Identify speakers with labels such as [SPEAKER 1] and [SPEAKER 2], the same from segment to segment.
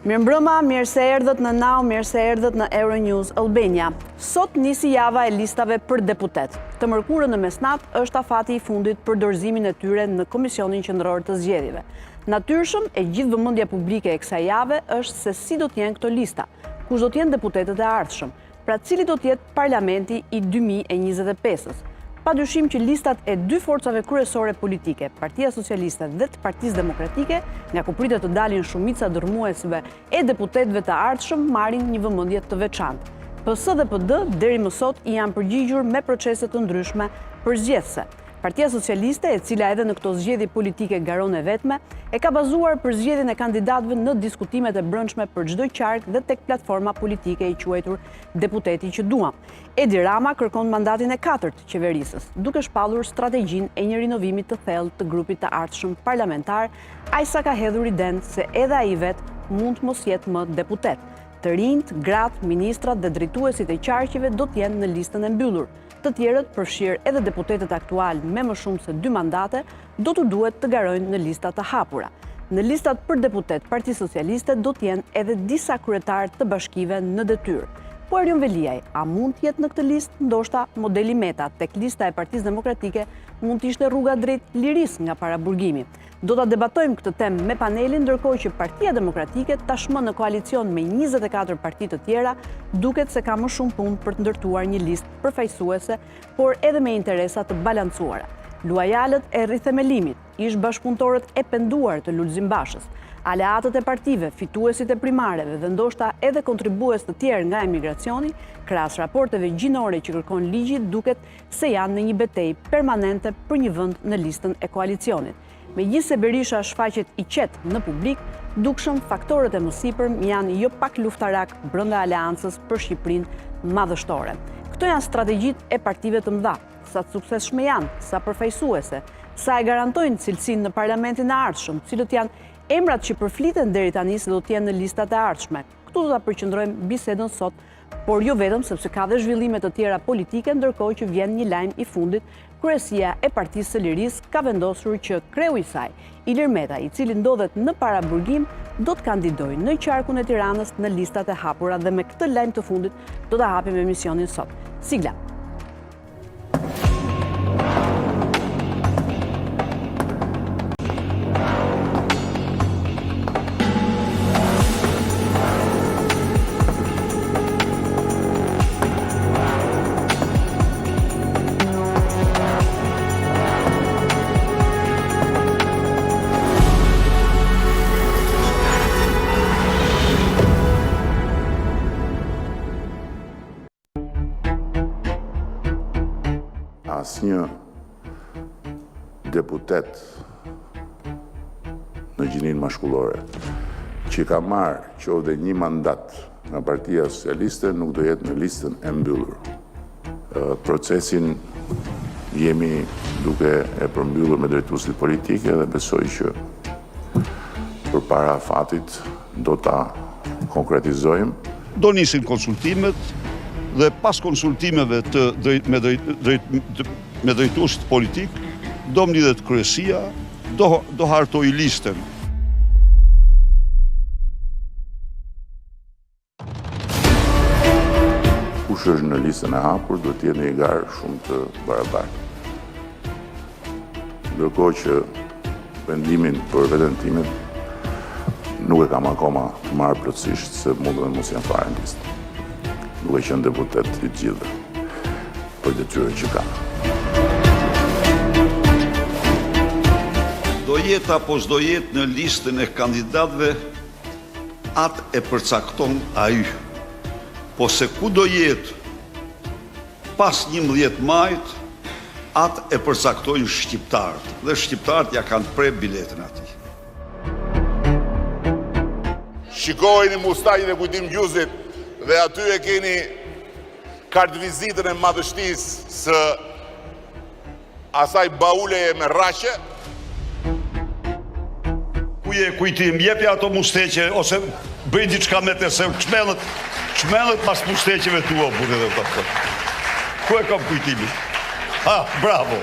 [SPEAKER 1] Mirëmbrëma, mirë se erdhët në Now, mirë se erdhët në Euronews Albania. Sot nisi java e listave për deputet. Të mërkurën në mesnat është afati i fundit për dorëzimin e tyre në Komisionin Qendror të Zgjedhjeve. Natyrshëm e gjithë vëmendja publike e kësaj jave është se si do të jenë këto lista, kush do të jenë deputetët e ardhshëm, pra cili do të jetë parlamenti i 2025-s. Padyshim që listat e dy forcave kryesore politike, Partia Socialiste dhe të Partisë Demokratike, nga ku pritet të dalin shumica dërmuesve e deputetëve të ardhshëm, marrin një vëmendje të veçantë. PS dhe PD deri më sot i janë përgjigjur me procese të ndryshme përzgjedhëse. Partia Socialiste, e cila edhe në këto zgjedhje politike garon e vetme, e ka bazuar përzgjedhjen e kandidatëve në diskutimet e brendshme për çdo qark dhe tek platforma politike i quajtur Deputeti që duam. Edi Rama kërkon mandatin e 4 të qeverisës, duke shpallur strategjinë e një rinovimi të thellë të grupit të ardhshëm parlamentar, ai sa ka hedhur iden se edhe ai vet mund të mos jetë më deputet. Të rinjt, gratë, ministrat dhe drejtuesit e qarqive do të jenë në listën e mbyllur. Të tjerët, përfshirë edhe deputetët aktual me më shumë se 2 mandate, do të duhet të garojnë në listat të hapura. Në listat për deputet Partisë Socialiste do të jenë edhe disa kryetarë të bashkive në detyrë. Po Erion Veliaj, a mund të jetë në këtë listë? Ndoshta modeli Meta tek lista e Partisë Demokratike mund të ishte rruga drejt lirisë nga paraburgimi. Do ta debatojmë këtë temë me panelin, ndërkohë që Partia Demokratike tashmë në koalicion me 24 parti të tjera, duket se ka më shumë punë për të ndërtuar një listë përfaqësuese, por edhe me interesa të balancuara. Luajalët e rithemelimit, ish bashkëpunëtorët e penduar të Lulzim Bashës, aleatët e partive, fituesit e primareve dhe ndoshta edhe kontribues të tjerë nga emigracioni, krahas raporteve gjinore që kërkon ligji, duket se janë në një betejë permanente për një vend në listën e koalicionit. Megjithse Berisha shfaqet i qetë në publik, dukshëm faktorët e mësipërm janë jo pak luftarak brenda aleancës për Shqipërinë madhështore. Këto janë strategjitë e partive të mëdha, sa të suksesshme janë, sa përfaqësuese, sa e garantojnë cilësinë në parlamentin e ardhshëm, cilët janë emrat që përfliten deri tani se do të jenë në listat e ardhshme. Këtu do ta përqendrojmë bisedën sot, por jo vetëm sepse ka dhe zhvillime të tjera politike, ndërkohë që vjen një lajm i fundit. Kryesia e Partisë së Lirisë ka vendosur që kreu i saj, Ilir Meta, i cili ndodhet në paraburgim, do të kandidojë në qarkun e Tiranës në listat e hapura dhe me këtë lajm të fundit do ta hapim emisionin sot. Sigla.
[SPEAKER 2] Asnjë deputet në gjininë mashkullore që ka marrë qoftë një mandat nga Partia Socialiste nuk do jetë në listën e mbyllur. Procesin jemi duke e përmbyllur me drejtuesit politike dhe besoj që përpara fatit do ta konkretizojmë.
[SPEAKER 3] Do nisin konsultimet dhe pas konsultimeve me drejtuesit politik, do mlidhet kryesia, do hartoj listën.
[SPEAKER 2] Kush është në listën e hapur, do të jetë një garë shumë të barabartë. Ndërkohë që vendimin për veten time nuk e kam akoma të marrë plotësisht se mund të mos janë fare në listë. Duke qenë deputet i gjithë për detyrën që ka.
[SPEAKER 3] Do jetë apo s'do jetë në listën e kandidatëve, atë e përcakton ai. Po se ku do jetë pas 11 majit, atë e përcaktojnë shqiptarët. Dhe shqiptarët ja kanë prerë biletën atij.
[SPEAKER 4] Shikojeni Mustajin e Kujtim Gjuzit dhe aty e keni kartë vizitën e madhështisë së asaj bauleje me rraqe.
[SPEAKER 3] Ku je Kujtim, jepi ato musteqe ose bëj diçka me të se çmellet pas musteqeve tua burrë dhe këto. Ku e kam Kujtimin? Ha, bravo.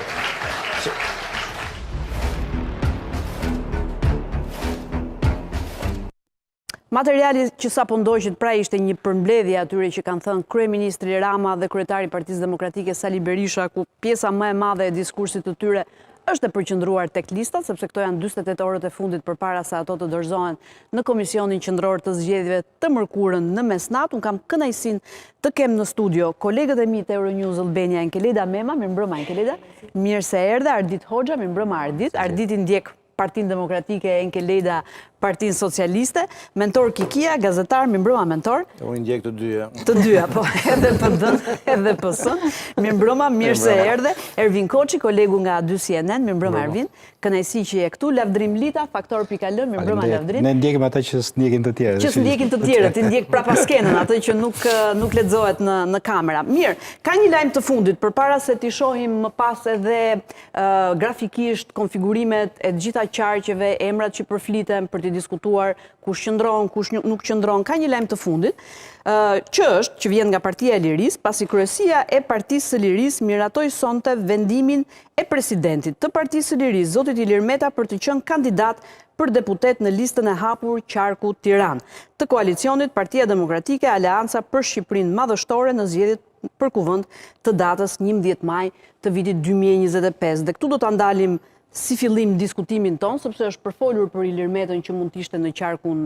[SPEAKER 1] Materiali që sapo ndoqët pra ishte një përmbledhje atyre që kanë thënë kryeministri Rama dhe kryetari i Partisë Demokratike Sali Berisha, ku pjesa më e madhe e diskursit të tyre është e përqendruar tek listat, sepse këto janë 48 orët e fundit përpara se ato të dorëzohen në Komisionin Qendror të Zgjedhjeve të mërkurën në mesnatë. Unë kam kënaqësinë të kem në studio kolegët e mi të Euronews Albania, Enkeleda Mema, mirëmbrëma Enkeleda, mirë se erdhe, Ardit Hoxha, mirëmbrëma Ardit. Arditi ndjek Partinë Demokratike, Enkeleda Partinë Socialiste, Mentor Kikia, gazetar, mirëmbrëma Mentor.
[SPEAKER 5] Unë ndjek të dyja.
[SPEAKER 1] Të dyja, po, edhe PD-n, edhe PS-n. Mirëmbrëma, mirë se erdhe. Ervin Koçi, kolegu nga A2 CNN, mirëmbrëma Ervin. Kënaqësi që je këtu. Lavdrim Lita, Faktor.al, mirëmbrëma Lavdrim.
[SPEAKER 5] Ne ndjekim ata që s'ndjekin të tjerët.
[SPEAKER 1] Që s'ndjekin të tjerët, ti ndjek prapaskenën, atë që nuk lexohet në kamera. Mirë, ka një lajm të fundit përpara se t'i shohim më pas edhe grafikisht konfigurimet e gjitha qarqeve, emrat që përfliten për të diskutuar kush qëndron, kush nuk qëndron. Ka një lajm të fundit, që vjen nga Partia e Lirisë, pasi kryesia e Partisë së Lirisë miratoi sonte vendimin e presidentit të Partisë së Lirisë, zotit Ilir Meta, për të qenë kandidat për deputet në listën e hapur Qarku Tiranë të koalicionit Partia Demokratike Aleanca për Shqipërinë Madhështore në zgjedhjet për kuvend të datës 11 maj të vitit 2025. Dhe këtu do ta ndalim si fillim diskutimin ton, sepse është përfolur për Ilir Metën që mund të ishte në qarkun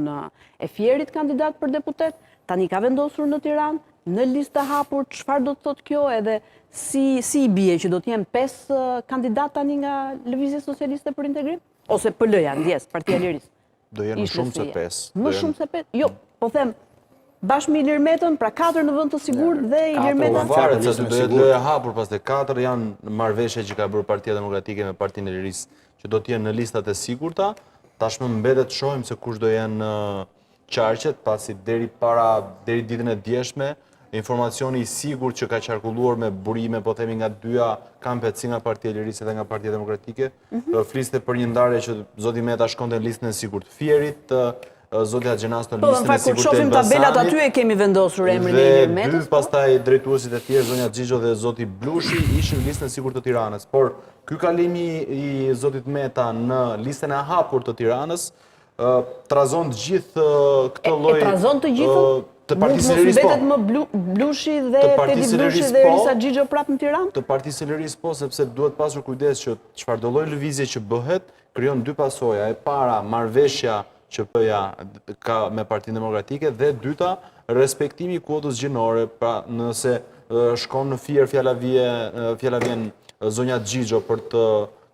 [SPEAKER 1] e Fierit kandidat për deputet, tani ka vendosur në Tiranë, në listë të hapur, çfarë do të thotë kjo, edhe si i bie që do të jenë 5 kandidat tani nga Lëvizja Socialiste për Integrim? Ose PL-ja, ndjes, Partia e Lirisë.
[SPEAKER 6] Do jenë më shumë se 5.
[SPEAKER 1] Më shumë se 5? Jo, po them, bashkë me Ilir Metën, pra 4 në vend të sigurt dhe Ilir Meta.
[SPEAKER 6] Varet se do jetë lojë e hapur, pastaj 4 janë marrëveshje që ka bërë Partia Demokratike me Partinë e Lirisë, që do të jenë në listat e sigurta. Tashmë mbetet të shohim se kush do jenë qarqet, pasi deri ditën e djeshme, informacioni i sigurt që ka qarkulluar me burime, po themi nga dyja kampet, si nga Partia e Lirisë dhe nga Partia Demokratike, fliste për një ndarje që zoti Meta shkonte në listën e sigurt Fierit, zoti Axhenasto në listën e sigurt të Elbasanit.
[SPEAKER 1] Kur shohim tabelat aty e kemi vendosur emrin e Ilir Metës.
[SPEAKER 6] Dhe dy pastaj drejtuesit e tjerë, zonja Xhixho dhe zoti Blushi, ishin në listën e sigurt të Tiranës. Por ky kalimi i zotit Meta në listën e hapur të Tiranës trazon të gjithë këtë lloj.
[SPEAKER 1] Trazon të gjithë?
[SPEAKER 6] Të Partisë së Lirisë po.
[SPEAKER 1] Mos mbetet më Blushi dhe Tedi Blushi dhe Risa Xhixho prapë në Tiranë?
[SPEAKER 6] Të Partisë së Lirisë po, sepse duhet pasur kujdes që çfarë do lloj lëvizje që bëhet, krijon dy pasoja. E para, marrëveshja që PA ka me Partinë Demokratike, dhe dyta, respektimi i kuotës gjinore. Pra, nëse shkon në Fier fjala vjen zonja Xhixho për të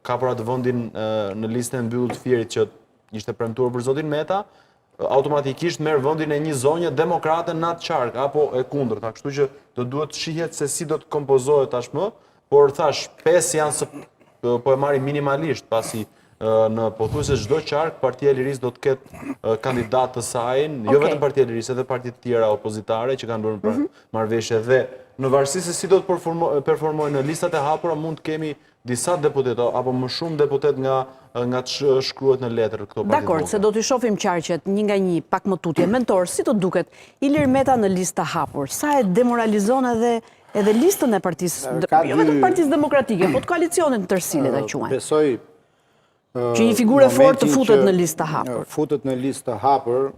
[SPEAKER 6] kapur atë vendin në listën e mbyllur të Fierit që ishte premtuar për zotin Meta, automatikisht merr vendin e një zonje demokrate në atë qark, apo e kundërta. Kështu që do duhet shihet se si do të kompozohet tashmë, por thash 5 janë po e marrim minimalisht, pasi në pothuajse çdo qark Partia e Lirisë do të ketë kandidat të saj, jo vetëm Partia e Lirisë, edhe parti të tjera opozitare që kanë bërë marrëveshje, dhe në varësi se si do të performojnë në listat e hapura, mund të kemi disa deputet apo më shumë deputet nga që shkruhet në letër këto partit.
[SPEAKER 1] Dakor, se do t'i shohim qarqet një nga një pak më tutje. Mentor, si të duket Ilir Meta në listë të hapur? Sa e demoralizon edhe listën e Partisë, jo vetëm Partisë Demokratike, po të koalicionit në tërësi, le ta quajmë.
[SPEAKER 5] Besoj
[SPEAKER 1] që një figurë fortë të futet në listë të hapur.
[SPEAKER 5] Futet në listë të hapur,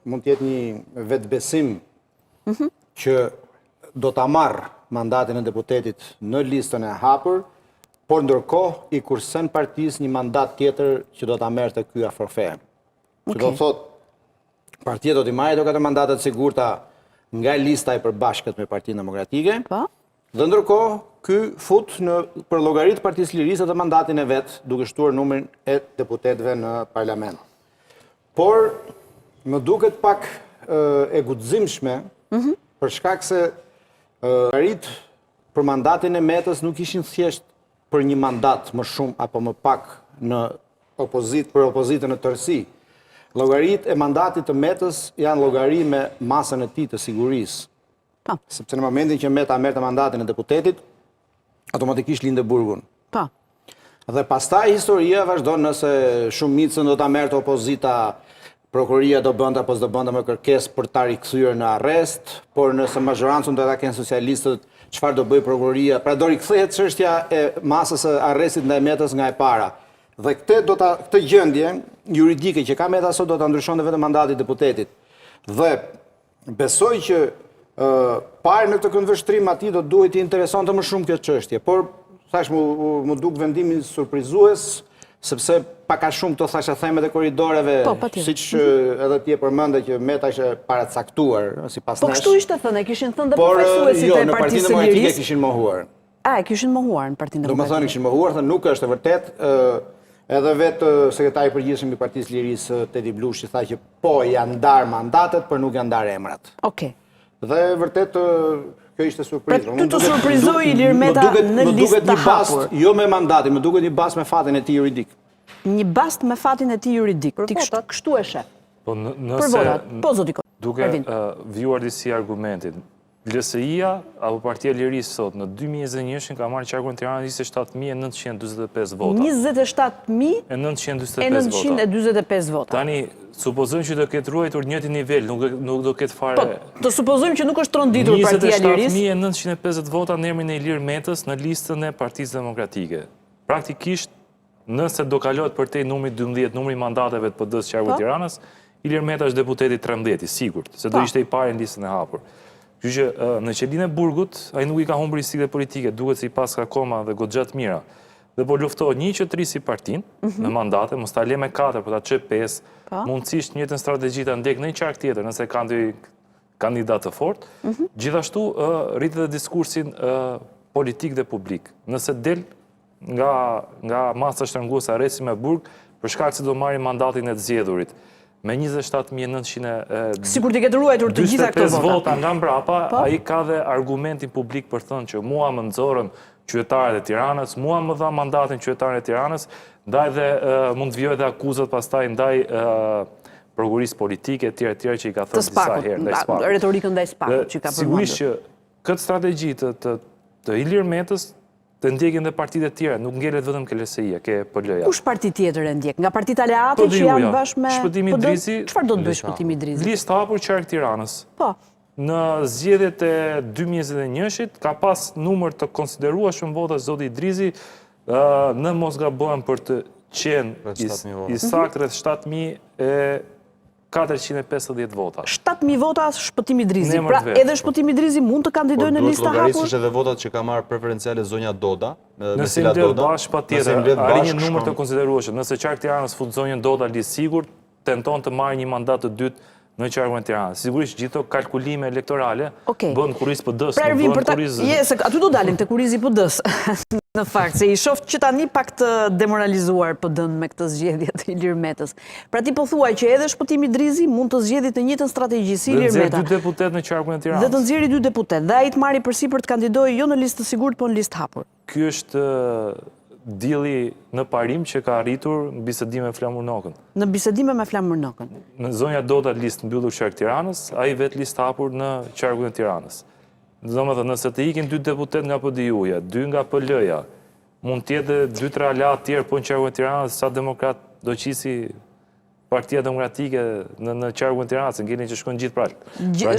[SPEAKER 5] mund të jetë një vetbesim që do ta marrë mandatin e deputetit në listën e hapur, por ndërkohë i kursen partisë një mandat tjetër që do ta merrte ky afërfe. Që do thotë, partia do t'i marrë ato 4 mandatet sigurta nga lista e përbashkët me Partinë Demokratike. Dhe ndërkohë, ky fut për llogaritë Partisë së Lirisë atë mandatin e vet, duke shtuar numrin e deputetëve në parlament. Por më duket pak e guximshme, për shkak se llogaritë për mandatin e Metës nuk ishin thjesht për një mandat më shumë apo më pak për opozitën në tërësi. Llogaritë e mandatit të Metës janë llogari me masën e tij të sigurisë. Sepse në momentin që Meta merrte mandatin e deputetit, automatikisht lindte burgun. Dhe pastaj historia vazhdon, nëse shumicën do ta merrte opozita, prokuroria do bënte apo s'do bënte më kërkesë për ta rikthyer në arrest, por nëse mazhorancën do ta kenë socialistët, çfarë do bëj prokuroria? Pra do rikthehet çështja e masës së arrestit ndaj Metës nga e para. Dhe këtë gjendje juridike që ka Meta sot do ta ndryshonte vetëm mandati i deputetit. Dhe besoj që parë në këtë këndvështrim atij do duhet të interesonte më shumë kjo çështje. Por thash më duk vendimi surprizues, sepse pak a shumë këto thashë themet e korridoreve, siç edhe ti e përmende që Meta ishte paracaktuar sipas nesh.
[SPEAKER 1] Po kështu ishte thënë, kishin thënë dhe përfaqësuesit e Partisë së
[SPEAKER 5] Lirisë.
[SPEAKER 1] Lirisë.
[SPEAKER 5] Kishin mohuar.
[SPEAKER 1] E kishin mohuar në Partinë Demokratike.
[SPEAKER 5] Domethënë kishin mohuar, thënë nuk është e vërtet. Edhe vetë sekretari i përgjithshëm i Partisë Lirisë, Tedi Blushi, tha që po janë ndarë mandatet, por nuk janë ndarë emrat.
[SPEAKER 1] Okej.
[SPEAKER 5] Dhe vërtet kjo ishte surprizë.
[SPEAKER 1] Ty të surprizoi Ilir Meta në listë të hapur.
[SPEAKER 5] Jo me mandatin, më duket një bast me fatin e tij juridik.
[SPEAKER 1] Një bast me fatin e tij juridik. Ti kështu e sheh.
[SPEAKER 7] Po
[SPEAKER 1] Për votat. Po zoti Kos.
[SPEAKER 7] Duke vjuar disi argumentin, LSI-a apo Partia e Lirisë sot në 2021 ka marrë qarkun e Tiranës 27.945 vota.
[SPEAKER 1] 27.945 vota.
[SPEAKER 7] Tani, supozojmë që do ketë ruajtur njëti nivel, nuk do ketë fare...
[SPEAKER 1] Po, të supozojmë që nuk është tronditur Partia e Lirisë.
[SPEAKER 7] 27.950 vota në emrin e Ilir Metës në listën e Partisë Demokratike. Praktikisht, nëse do kalohet për te numri 12, numri mandateve të PD-s qarku e Tiranës, Ilir Meta është deputeti 13, sigurt, se do ishte i pari në listën e hapur. Kështu që në qelin e burgut, ai nuk i ka humbur instiktet politike, duket se i pas ka koma dhe goxha të mira. Dhe po luftohet një që trisi partinë në mandate, mos ta le me 4, po ta çep 5, mundësisht njëjtën strategji ta ndek në një qark tjetër, nëse kanë dy kandidat të fortë. Gjithashtu rritet edhe diskursin politik dhe publik. Nëse del nga masa shtrënguese Reci me burg, për shkak se do marrin mandatin e të zgjedhurit. Me 27.945
[SPEAKER 1] sikur të ketë ruajtur të gjitha këto
[SPEAKER 7] vota nga mbrapa, ai ka dhe argumentin publik për thënë që mua më nxorën qytetarët e Tiranës, mua më dha mandatin qytetarët e Tiranës, ndaj dhe mund të vijojë dhe akuzat pastaj ndaj prokurisë politike etj që i ka thënë disa herë ndaj Spakut.
[SPEAKER 1] Retorikën ndaj Spakut që ka përmendur.
[SPEAKER 7] Sigurisht që këtë strategji të Ilir Metës të ndjekin dhe partitë e tjera, nuk ngelet vetëm ke LSI-a, ke PL-ja.
[SPEAKER 1] Kush parti tjetër e ndjek? Nga partitë aleate që janë bashkë me
[SPEAKER 7] Shpëtimi Drizi.
[SPEAKER 1] Çfarë do të bëj Shpëtimi Drizi?
[SPEAKER 7] Listë hapur qark Tiranës.
[SPEAKER 1] Po.
[SPEAKER 7] Në zgjedhjet e 2021-shit ka pas numër të konsiderueshëm vota zoti Drizi, në mos gabohem për të qenë i saktë rreth 7.450 vota.
[SPEAKER 1] 7.000 vota Shpëtimi Drizi. Pra edhe Shpëtimi Drizi mund të kandidojë në listë hapur?
[SPEAKER 6] Por duhet llogarisësh edhe votat që ka marrë preferenciale zonja Doda,
[SPEAKER 7] nëse i mbledh bashkë patjetër, arrin një numër të konsiderueshëm. Nëse qark Tiranës fut zonjën Doda listë sigurt, tenton të marrë një mandat të dytë në qarkun e Tiranës. Sigurisht gjithë kalkulime elektorale bën kuriz PD-s,
[SPEAKER 1] nuk bën kuriz. Aty do dalim te kurizi PD-s. Në fakt, se i shoft që tani pak të demoralizuar PD-n me këtë zgjedhje të Ilir Metës. Pra ti po thuaj që edhe Shpëtimi Drizi mund të zgjedhë të njëjtën strategji si Ilir Meta.
[SPEAKER 7] Dhe të nxjerrë 2 deputet në qarkun e Tiranës.
[SPEAKER 1] Dhe të nxjerrë 2 deputet. Dhe ai të marri përsipër të kandidojë jo në listë të sigurt, po në listë hapur.
[SPEAKER 7] Ky është dilli në parim që ka arritur në bisedime me Flamur Nokën.
[SPEAKER 1] Në bisedime me Flamur Nokën.
[SPEAKER 7] Në zonja Doda listë mbyllur qark Tiranës, ai vet listë hapur në qarkun e Tiranës. Domethënë, nëse të ikin 2 deputet nga PD-ja, 2 nga PL-ja, mund të jetë 2-3 aleat tjerë po në qarkun e Tiranës, sa demokrat do qisi Partia Demokratike në qarkun e Tiranës, ngelin që shkojnë gjithë pra.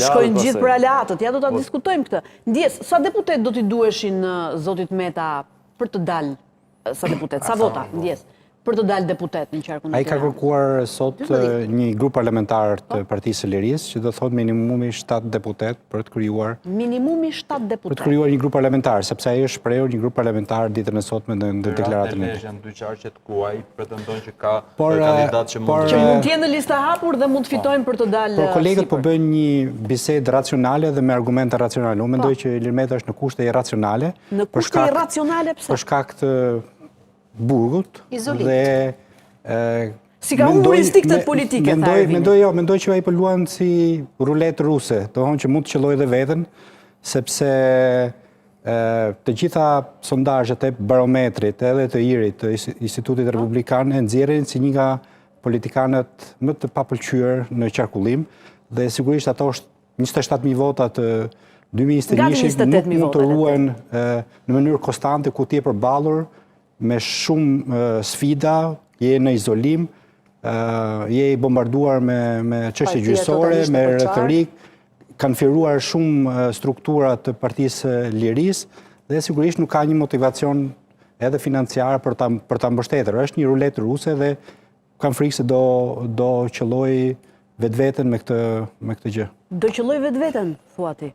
[SPEAKER 1] Shkojnë gjithë për aleatët, ja do ta diskutojmë këtë. Ndjes, sa deputet do t'i duheshin zotit Meta për të dalë, sa deputet, sa vota, ndjes, për të dalë deputet në qarkun e Tiranës?
[SPEAKER 8] Ai ka kërkuar sot një grup parlamentar të Partisë së Lirisë, që do thotë minimumi 7 deputet për të krijuar.
[SPEAKER 1] Minimumi 7 deputet.
[SPEAKER 8] Për të krijuar një grup parlamentar, sepse ai është shprehur një grup parlamentar ditën e sotme në deklaratën e tij.
[SPEAKER 6] Janë 2 qarqet ku ai pretendon që ka kandidat që mund
[SPEAKER 1] të jenë në listë hapur dhe mund të fitojnë për të dalë.
[SPEAKER 8] Por kolegët po bëjnë një bisedë racionale dhe me argumente racionale. Unë mendoj që Ilir Meta është në kushte irracionale.
[SPEAKER 1] Në kushte irracionale pse?
[SPEAKER 8] Për shkak të burgut dhe
[SPEAKER 1] si ka humbur instiktet politike,
[SPEAKER 8] mendoj që ai po luan si rulet ruse, do thonë që mund të qellojë edhe veten, sepse të gjitha sondazhet e Barometrit edhe të IRI-t, të Institutit Republikan, e nxjerrin si një nga politikanët më të papëlqyer në qarkullim, dhe sigurisht ato 27.000 vota të 2021 nuk mund të ruhen në mënyrë konstante ku ti je përballur me shumë sfida, je në izolim, je i bombarduar me çështje gjyqësore, me retorik, kanë firuar shumë struktura të Partisë Lirisë dhe sigurisht nuk ka një motivacion edhe financiare për ta mbështetur. Është një ruletë ruse dhe kam frikë se do qëlloj vetveten me këtë gjë.
[SPEAKER 1] Do qëlloj vetveten, thua ti.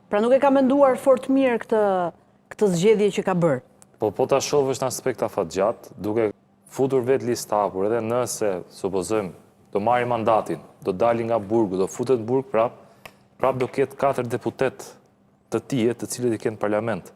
[SPEAKER 1] Pra nuk e ka menduar fort mirë këtë zgjedhje që ka bërë.
[SPEAKER 7] Po ta shohësh në aspekt afatgjat, duke futur vetë listë hapur, edhe nëse, supozojmë, do marri mandatin, do dali nga burgu, do futet në burg prap do ketë 4 deputet të tije të cilët i kenë parlament.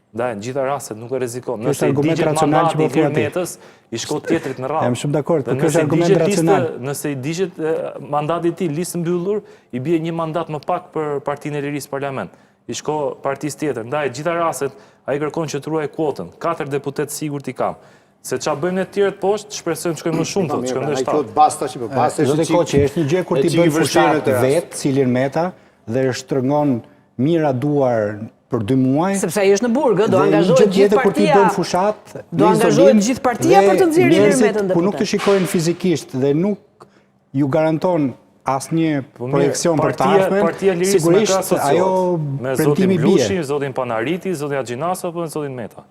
[SPEAKER 7] Ndaj, në gjitha rastet nuk e rrezikon. Nëse i digjet mandati i Ilir Metës, i shko tjetrit në radhë.
[SPEAKER 8] Jam shumë dakord, por kjo është argument racional.
[SPEAKER 7] Nëse i digjet mandati i tij listë mbyllur, i bie një mandat më pak për Partinë e Lirisë parlament. I shko partisë tjetër. Ndaj, gjitha rastet, ai kërkon që të ruaj kuotën. 4 deputet sigurt i kam. Se qa bëjmë në tjerët poshtë, shpresojmë të shkojmë më shumë, të shkojmë në 7.
[SPEAKER 5] Basta është një gjë kur ti bën fushat vetë, si Ilir Meta, dhe shtrëngon mira duar për 2 muaj.
[SPEAKER 1] Sepse ai është në burg, do angazhohet gjithë partia.
[SPEAKER 8] Kur ti bën fushat,
[SPEAKER 1] do angazhohet gjithë partia për të nxjerrë Ilir Metën deputet.
[SPEAKER 8] Po nuk të shikojnë fizikisht dhe nuk ju garanton asnjë projekcion për të ardhmen, sigurisht ajo premtimi bie.
[SPEAKER 7] Me zotin Blushi, zotin Panariti, zotin Agjinaso apo me zotin Meta.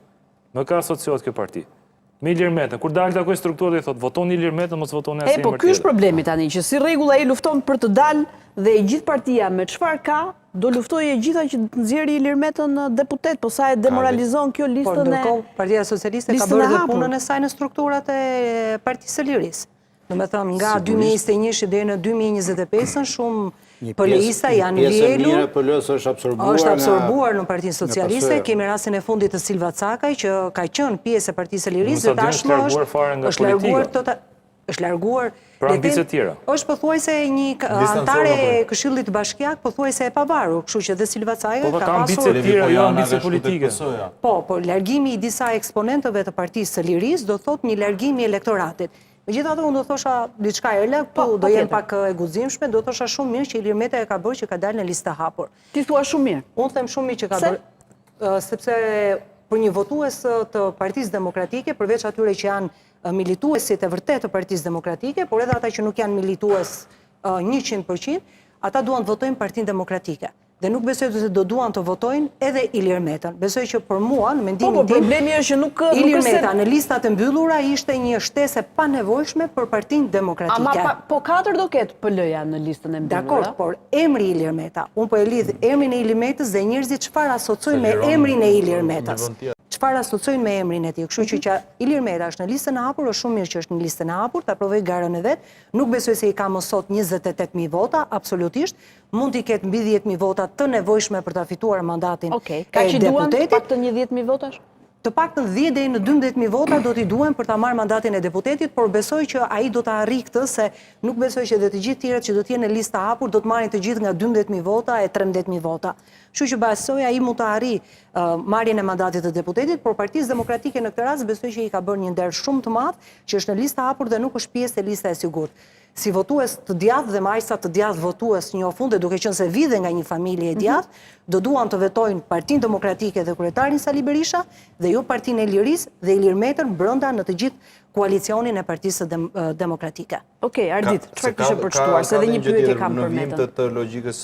[SPEAKER 7] Më ka asociohet kjo parti. Me Ilir Metën, kur dalë takoj strukturë dhe i thotë, votoni Ilir Metën, mos votoni asnjë
[SPEAKER 1] po ky është problemi tani, që si rregull ai lufton për të dalë dhe e gjithë partia me çfarë ka, do luftojë e gjitha që të nxjerrë Ilir Metën deputet, po sa e demoralizon kjo listën e.
[SPEAKER 9] Por ndërkohë Partia Socialiste ka bërë dhe punën e saj në strukturat e Partisë së Lirisë. Do me thëmë, nga 2021 deri në 2025 shumë PL-ista janë vjelur, është absorbuar në Partinë Socialiste, kemi rastin e fundit të Silva Cakaj, që ka qenë pjesë e Partisë së Lirisë, dhe tashmë është larguar
[SPEAKER 7] për ambicie tjera.
[SPEAKER 9] Është pothuajse një antare e Këshillit Bashkiak, pothuajse e pavarur, kështu që dhe Silva Cakaj ka pasur
[SPEAKER 7] ambicie tjera, jo ambicie politike.
[SPEAKER 9] Po largimi i disa eksponentëve të Partisë së Lirisë do thotë një largim i elektoratit. Megjithatë, unë do thosha diçka erle, këtu do jem pak e guximshme, do thosha shumë mirë që Ilir Meta e ka bërë që ka dalë në listë hapur.
[SPEAKER 1] Ti thua shumë mirë?
[SPEAKER 9] Unë them shumë mirë që ka bërë, sepse për një votues të Partisë Demokratike, përveç atyre që janë milituesit e vërtet të Partisë Demokratike, por edhe ata që nuk janë militues 100%, ata duan të votojnë Partinë Demokratike. Dhe nuk besoj se do duan të votojnë edhe Ilir Metën. Besoj që për mua, në mendimin tim,
[SPEAKER 1] problemi është që nuk
[SPEAKER 9] Ilir Meta në listat e mbyllura ishte një shtesë pa nevojshme për Partinë Demokratike.
[SPEAKER 1] Ama po 4 do ketë PL-ja në listën e mbyllura.
[SPEAKER 9] Dakor, por emri Ilir Meta, unë po e lidh emrin e Ilir Metës dhe njerëzit çfarë asociojnë me emrin e Ilir Metës. Çfarë asociojnë me emrin e tij. Kështu që Ilir Meta është në listën e hapur, është shumë mirë që është në listën e hapur, ta provoj garën e vet. Nuk besoj se i ka më sot 28000 vota, absolutisht. Mund t'i ketë mbi 10000 vota të nevojshme për ta fituar mandatin e deputetit.
[SPEAKER 1] Ka që duan të pak të 10000 votash?
[SPEAKER 9] Të paktën 10 deri në 12000 vota do t'i duhen për ta marrë mandatin e deputetit, por besoj që ai do ta arrijë këtë, se nuk besoj që dhe të gjithë tjerët që do të jenë në listë hapur do të marrin të gjithë nga 12000 vota e 13000 vota. Kështu që besoj ai mund të arrijë marrjen e mandatit të deputetit, por Partisë Demokratike në këtë rast besoj që i ka bërë një nder shumë të madh, që është në listë hapur dhe nuk është pjesë e lista e sigurt. Si votues të djathtë dhe majsa të djathtë votues njofunde, duke qenë se vide nga një familje e djathtë, do duan të vetojnë Partinë Demokratike dhe kryetarin Sali Berisha dhe jo Partinë e Lirisë dhe Ilir Metën brenda në të gjithë koalicionin e Partisë Demokratike.
[SPEAKER 1] Okej, Ardit, çfarë kishe përshtuar, se edhe një pyetje kam për Metën.
[SPEAKER 6] Në vim të logjikës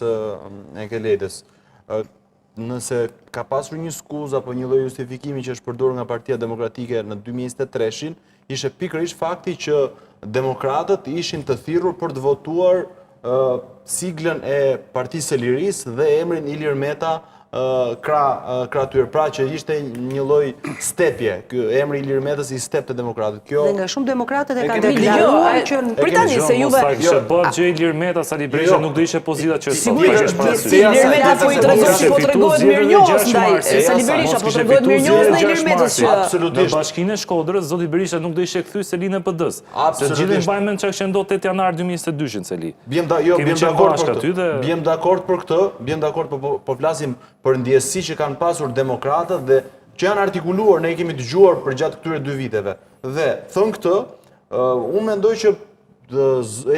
[SPEAKER 6] e Keletës, nëse ka pasur një skuzë apo një lloj justifikimi që është përdorur nga Partia Demokratike në 2023-shin, ishte pikërisht fakti që demokratët ishin të thirrur për të votuar siglën e Partisë së Lirisë dhe emrin Ilir Meta krah tyre, pra që ishte një lloj stepje, ky emri Ilir Metës i step të demokratët.
[SPEAKER 9] Dhe nga shumë demokratët e kanë deklaruar që
[SPEAKER 1] pritani se juve
[SPEAKER 7] kishte bërë gjë Ilir Meta, Sali Berisha nuk do ishte pozita që
[SPEAKER 1] sigurisht Ilir Meta po i tregohet mirënjohës ndaj Sali Berisha, po tregohet mirënjohës ndaj Ilir Metës që
[SPEAKER 7] në Bashkinë e Shkodrës zoti Berisha nuk do ishte kthyr Selinën në PD-s. Se gjithë mbajmë mend çka ndodhi 8 janar 2022-shin Seli.
[SPEAKER 6] Bjem dakord për këtë, bjem dakord, po flasim për ndjesi që kanë pasur demokratët dhe që janë artikuluar, ne i kemi dëgjuar për gjatë këtyre 2 viteve. Dhe thënë këtë, unë mendoj që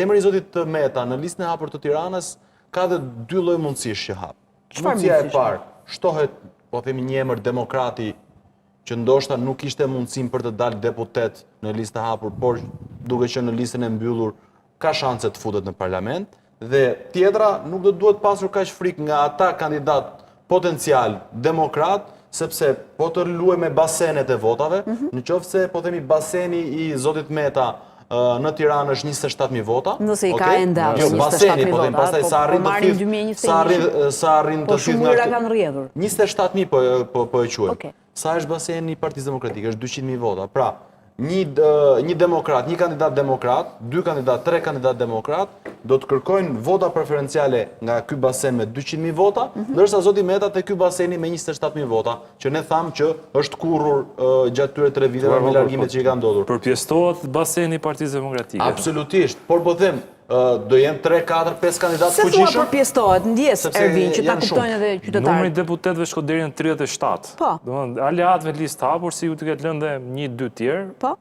[SPEAKER 6] emri i zotit Meta në listën e hapur të Tiranës ka dhe 2 lloj mundësish që hap. Mundësia e parë, shtohet, po themi një emër demokrati që ndoshta nuk ishte mundësim për të dalë deputet në listë e hapur, por duke që në listën e mbyllur ka shanse të futet në parlament, dhe tjetra nuk do duhet pasur kaq frikë nga ata kandidat potencial demokrat sepse po të luaj me basenet e votave, në qoftë se po themi baseni i zotit Meta në Tiranë është 27.000 vota.
[SPEAKER 1] Nëse i ka ende
[SPEAKER 6] jo,
[SPEAKER 1] 27.000
[SPEAKER 6] baseni, po
[SPEAKER 1] vota,
[SPEAKER 6] themi, pastaj sa arrin të thith, sa arrin të
[SPEAKER 1] Po
[SPEAKER 6] thith
[SPEAKER 1] shumë ura kanë rrjedhur.
[SPEAKER 6] 27.000 po e quajmë.
[SPEAKER 1] Okej.
[SPEAKER 6] Sa është baseni i Partisë Demokratike? Është 200.000 vota. Pra, një demokrat, një kandidat demokrat, 2 kandidat, 3 kandidat demokrat, do të kërkojnë vota preferenciale nga ky basen me 200.000 vota, ndërsa zoti Meta te ky baseni me 27.000 vota, që ne thamë që është kurrur gjatë tyre 3 viteve me largimet që i kanë ndodhur.
[SPEAKER 7] Përpjestohet baseni i Partisë Demokratike.
[SPEAKER 6] Absolutisht, por po them, do jenë 3, 4, 5 kandidatë
[SPEAKER 1] Se thua
[SPEAKER 6] fuqishëm.
[SPEAKER 1] përpjestohet, ndjes Ervin, që ta
[SPEAKER 6] janë
[SPEAKER 1] kuptojnë edhe
[SPEAKER 7] Numri
[SPEAKER 1] qytetarët.
[SPEAKER 7] deputetëve shko deri në 37.
[SPEAKER 1] Po.
[SPEAKER 7] Domethënë, aleatëve listë hapur si u të ketë lënë dhe 1-2 tjerë.
[SPEAKER 1] Po?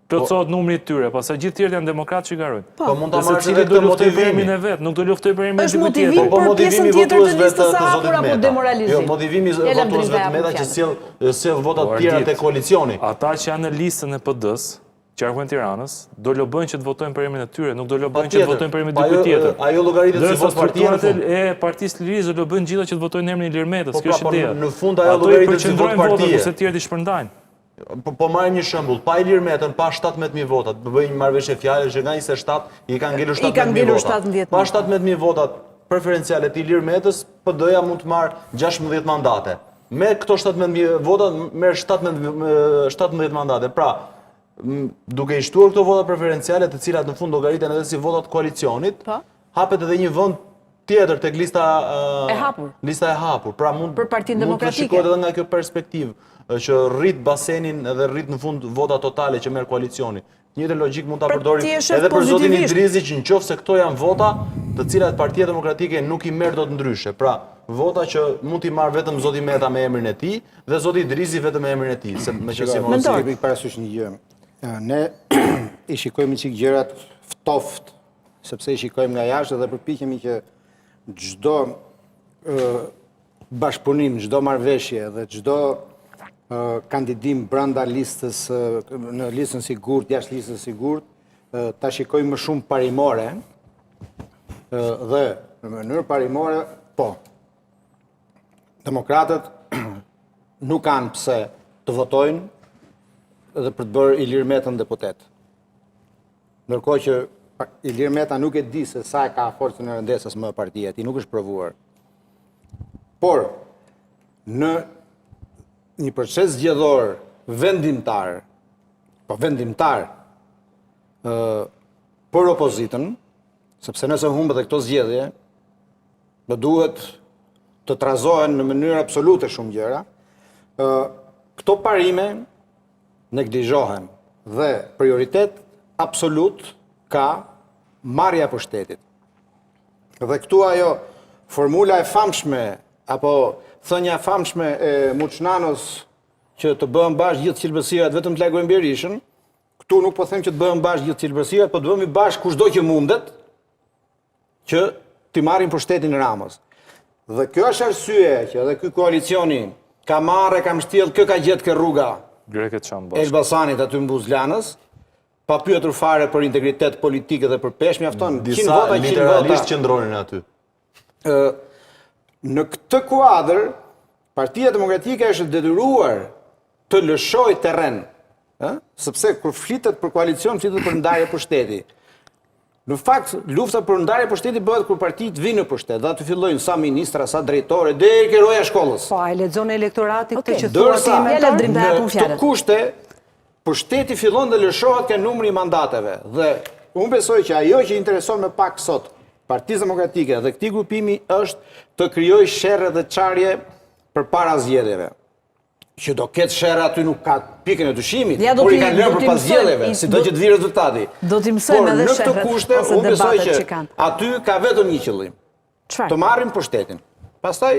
[SPEAKER 7] Plotësohet numri i tyre, pastaj gjithë tjerët janë demokratë që i garojnë.
[SPEAKER 6] Po mund ta
[SPEAKER 7] Dhe
[SPEAKER 6] marrësh
[SPEAKER 7] secili
[SPEAKER 6] edhe
[SPEAKER 7] do
[SPEAKER 6] këtë
[SPEAKER 7] luftoj për
[SPEAKER 6] motivimi.
[SPEAKER 7] emrin e vet, nuk do luftoj për emrin e
[SPEAKER 1] Është
[SPEAKER 7] dikujt
[SPEAKER 1] motivim
[SPEAKER 7] tjetër.
[SPEAKER 1] për pjesën tjetër të listës së hapur apo
[SPEAKER 6] Meta.
[SPEAKER 1] demoralizim?
[SPEAKER 6] Jo, motivimi i
[SPEAKER 1] Ja,
[SPEAKER 6] votuesve
[SPEAKER 1] Lavdrin,
[SPEAKER 6] të Meta
[SPEAKER 1] ja,
[SPEAKER 6] që sjell vota
[SPEAKER 7] Po,
[SPEAKER 6] të tjera
[SPEAKER 7] Ardit,
[SPEAKER 6] te koalicioni.
[SPEAKER 7] Ata që janë në listën e PD-s, që arkuajnë Tiranës, do lobojnë që të votojnë për emrin e tyre, nuk do lobojnë që të votojnë për emrin e dikujt tjetër.
[SPEAKER 6] Ajo llogaritet si
[SPEAKER 7] Ndërsa
[SPEAKER 6] vot partia në
[SPEAKER 7] strukturat
[SPEAKER 6] fund.
[SPEAKER 7] e Partisë Lirisë do lobojnë gjithë që të votojnë emrin e Ilir Metës, kjo
[SPEAKER 6] pra,
[SPEAKER 7] është ideja.
[SPEAKER 6] në fund ajo
[SPEAKER 7] Ato i
[SPEAKER 6] llogaritet si vot
[SPEAKER 7] përqendrojnë votat,
[SPEAKER 6] partie.
[SPEAKER 7] kurse të tjerët i shpërndajnë.
[SPEAKER 6] Po marrim një shembull, pa Ilir Metën, pa 17.000 vota, të bëjmë një marrëveshje fjalë që nga 27 i kanë ngelur 17.000 vota.
[SPEAKER 1] 17.000.
[SPEAKER 6] Pa 17.000 vota preferenciale të Ilir Metës, PD-ja mund të marrë 16 mandate. Me këto 17.000 vota merr 17 mandate. Pra, duke i shtuar këto vota preferenciale, të cilat në fund llogariten edhe si votat koalicionit,
[SPEAKER 1] Po.
[SPEAKER 6] hapet edhe një vend tjetër tek lista
[SPEAKER 1] E hapur.
[SPEAKER 6] Lista e hapur. Pra mund
[SPEAKER 1] Për Partinë
[SPEAKER 6] mund të
[SPEAKER 1] Demokratike.
[SPEAKER 6] shikohet edhe nga kjo perspektivë që rrit basenin edhe rrit në fund vota totale që merr koalicioni. Njëtë logjik mund ta
[SPEAKER 1] Pra,
[SPEAKER 6] përdorim
[SPEAKER 1] ti e shef
[SPEAKER 6] edhe për zotin
[SPEAKER 1] pozitivisht.
[SPEAKER 6] Idrizi që nëse këto janë vota të cilat Partia Demokratike nuk i merr dot ndryshe. Pra, vota që mund t'i marr vetëm zoti Meta me emrin e tij dhe zoti Idrizi vetëm me emrin e tij, se me që si mos.
[SPEAKER 1] Mentor.
[SPEAKER 5] Kemi parasysh një gjë. Ne i shikojmë çik gjërat ftoft, sepse i shikojmë nga jashtë dhe përpiqemi që çdo bashkëpunim, çdo marrëveshje dhe çdo kandidim brenda listës në listën sigurt, jashtë listës sigurt, ta shikojmë më shumë parimore dhe në mënyrë parimore, po. Demokratët nuk kanë pse të votojnë dhe për të bërë Ilir Metën deputet. Ndërkohë që Ilir Meta nuk e di se sa e ka forcën e rëndesës më partia, ti nuk është provuar. Por, në një proces zgjedhor vendimtar, për opozitën, sepse nëse humbet dhe këto zgjedhje, do duhet të trazohen në mënyrë absolute shumë gjëra, këto parime neglizhohen dhe prioritet absolut ka marrja e pushtetit. Dhe këtu ajo formula e famshme, apo thënja e famshme e Muçnanos që të bëhen bashkë gjithë qilbësirat vetëm të largojnë Berishën, këtu nuk po them që të bëhen bashkë gjithë qilbësirat, po të bëhemi bashkë kushdo që mundet që të marrin pushtetin Ramës. Dhe kjo është arsye që edhe ky koalicioni ka marrë, ka mbështjell, kë ka gjetë kë rruga
[SPEAKER 7] Greket çan bashkë.
[SPEAKER 5] Elbasanit aty në Buzlanës, pa pyetur fare për integritet politik dhe për peshë, mjafton 100
[SPEAKER 6] Disa
[SPEAKER 5] vota, 100
[SPEAKER 6] literalisht
[SPEAKER 5] vota.
[SPEAKER 6] qëndronin aty.
[SPEAKER 5] Në këtë kuadër, Partia Demokratike është detyruar të lëshojë terren, sepse kur flitet për koalicion, flitet për ndarje pushteti. Në fakt, lufta për ndarje pushteti bëhet kur partitë vinë në pushtet, dhe aty fillojnë sa ministra, sa drejtore, deri ke roja shkollës.
[SPEAKER 9] Po, e lexon elektorati këtë që thua
[SPEAKER 5] Dërsa
[SPEAKER 9] ti me
[SPEAKER 1] Ja, Lavdrin,
[SPEAKER 5] në
[SPEAKER 1] japun
[SPEAKER 5] këto
[SPEAKER 1] fjalën.
[SPEAKER 5] kushte, pushteti fillon dhe lëshohet ke numri i mandateve. Dhe unë besoj që ajo që intereson me pak sot Partisë Demokratike dhe këtij grupimi është të krijojë sherrë dhe çarje përpara zgjedhjeve. Që do ketë sherrë aty nuk ka pikën e dyshimit,
[SPEAKER 1] Ja, do
[SPEAKER 5] por i
[SPEAKER 1] t'i-
[SPEAKER 5] kanë
[SPEAKER 1] do
[SPEAKER 5] lënë
[SPEAKER 1] t'i
[SPEAKER 5] përpas
[SPEAKER 1] mësojmë,
[SPEAKER 5] zgjedhjeve,
[SPEAKER 1] i-
[SPEAKER 5] sido
[SPEAKER 1] do-
[SPEAKER 5] që të vi rezultati.
[SPEAKER 1] do t'i mësojmë
[SPEAKER 5] Por
[SPEAKER 1] edhe
[SPEAKER 5] në këto
[SPEAKER 1] sherrët
[SPEAKER 5] kushte
[SPEAKER 1] ose
[SPEAKER 5] unë besoj
[SPEAKER 1] debatet
[SPEAKER 5] që
[SPEAKER 1] që kanë.
[SPEAKER 5] aty ka vetëm një qëllim, të
[SPEAKER 1] Çfarë?
[SPEAKER 5] marrin pushtetin. Pastaj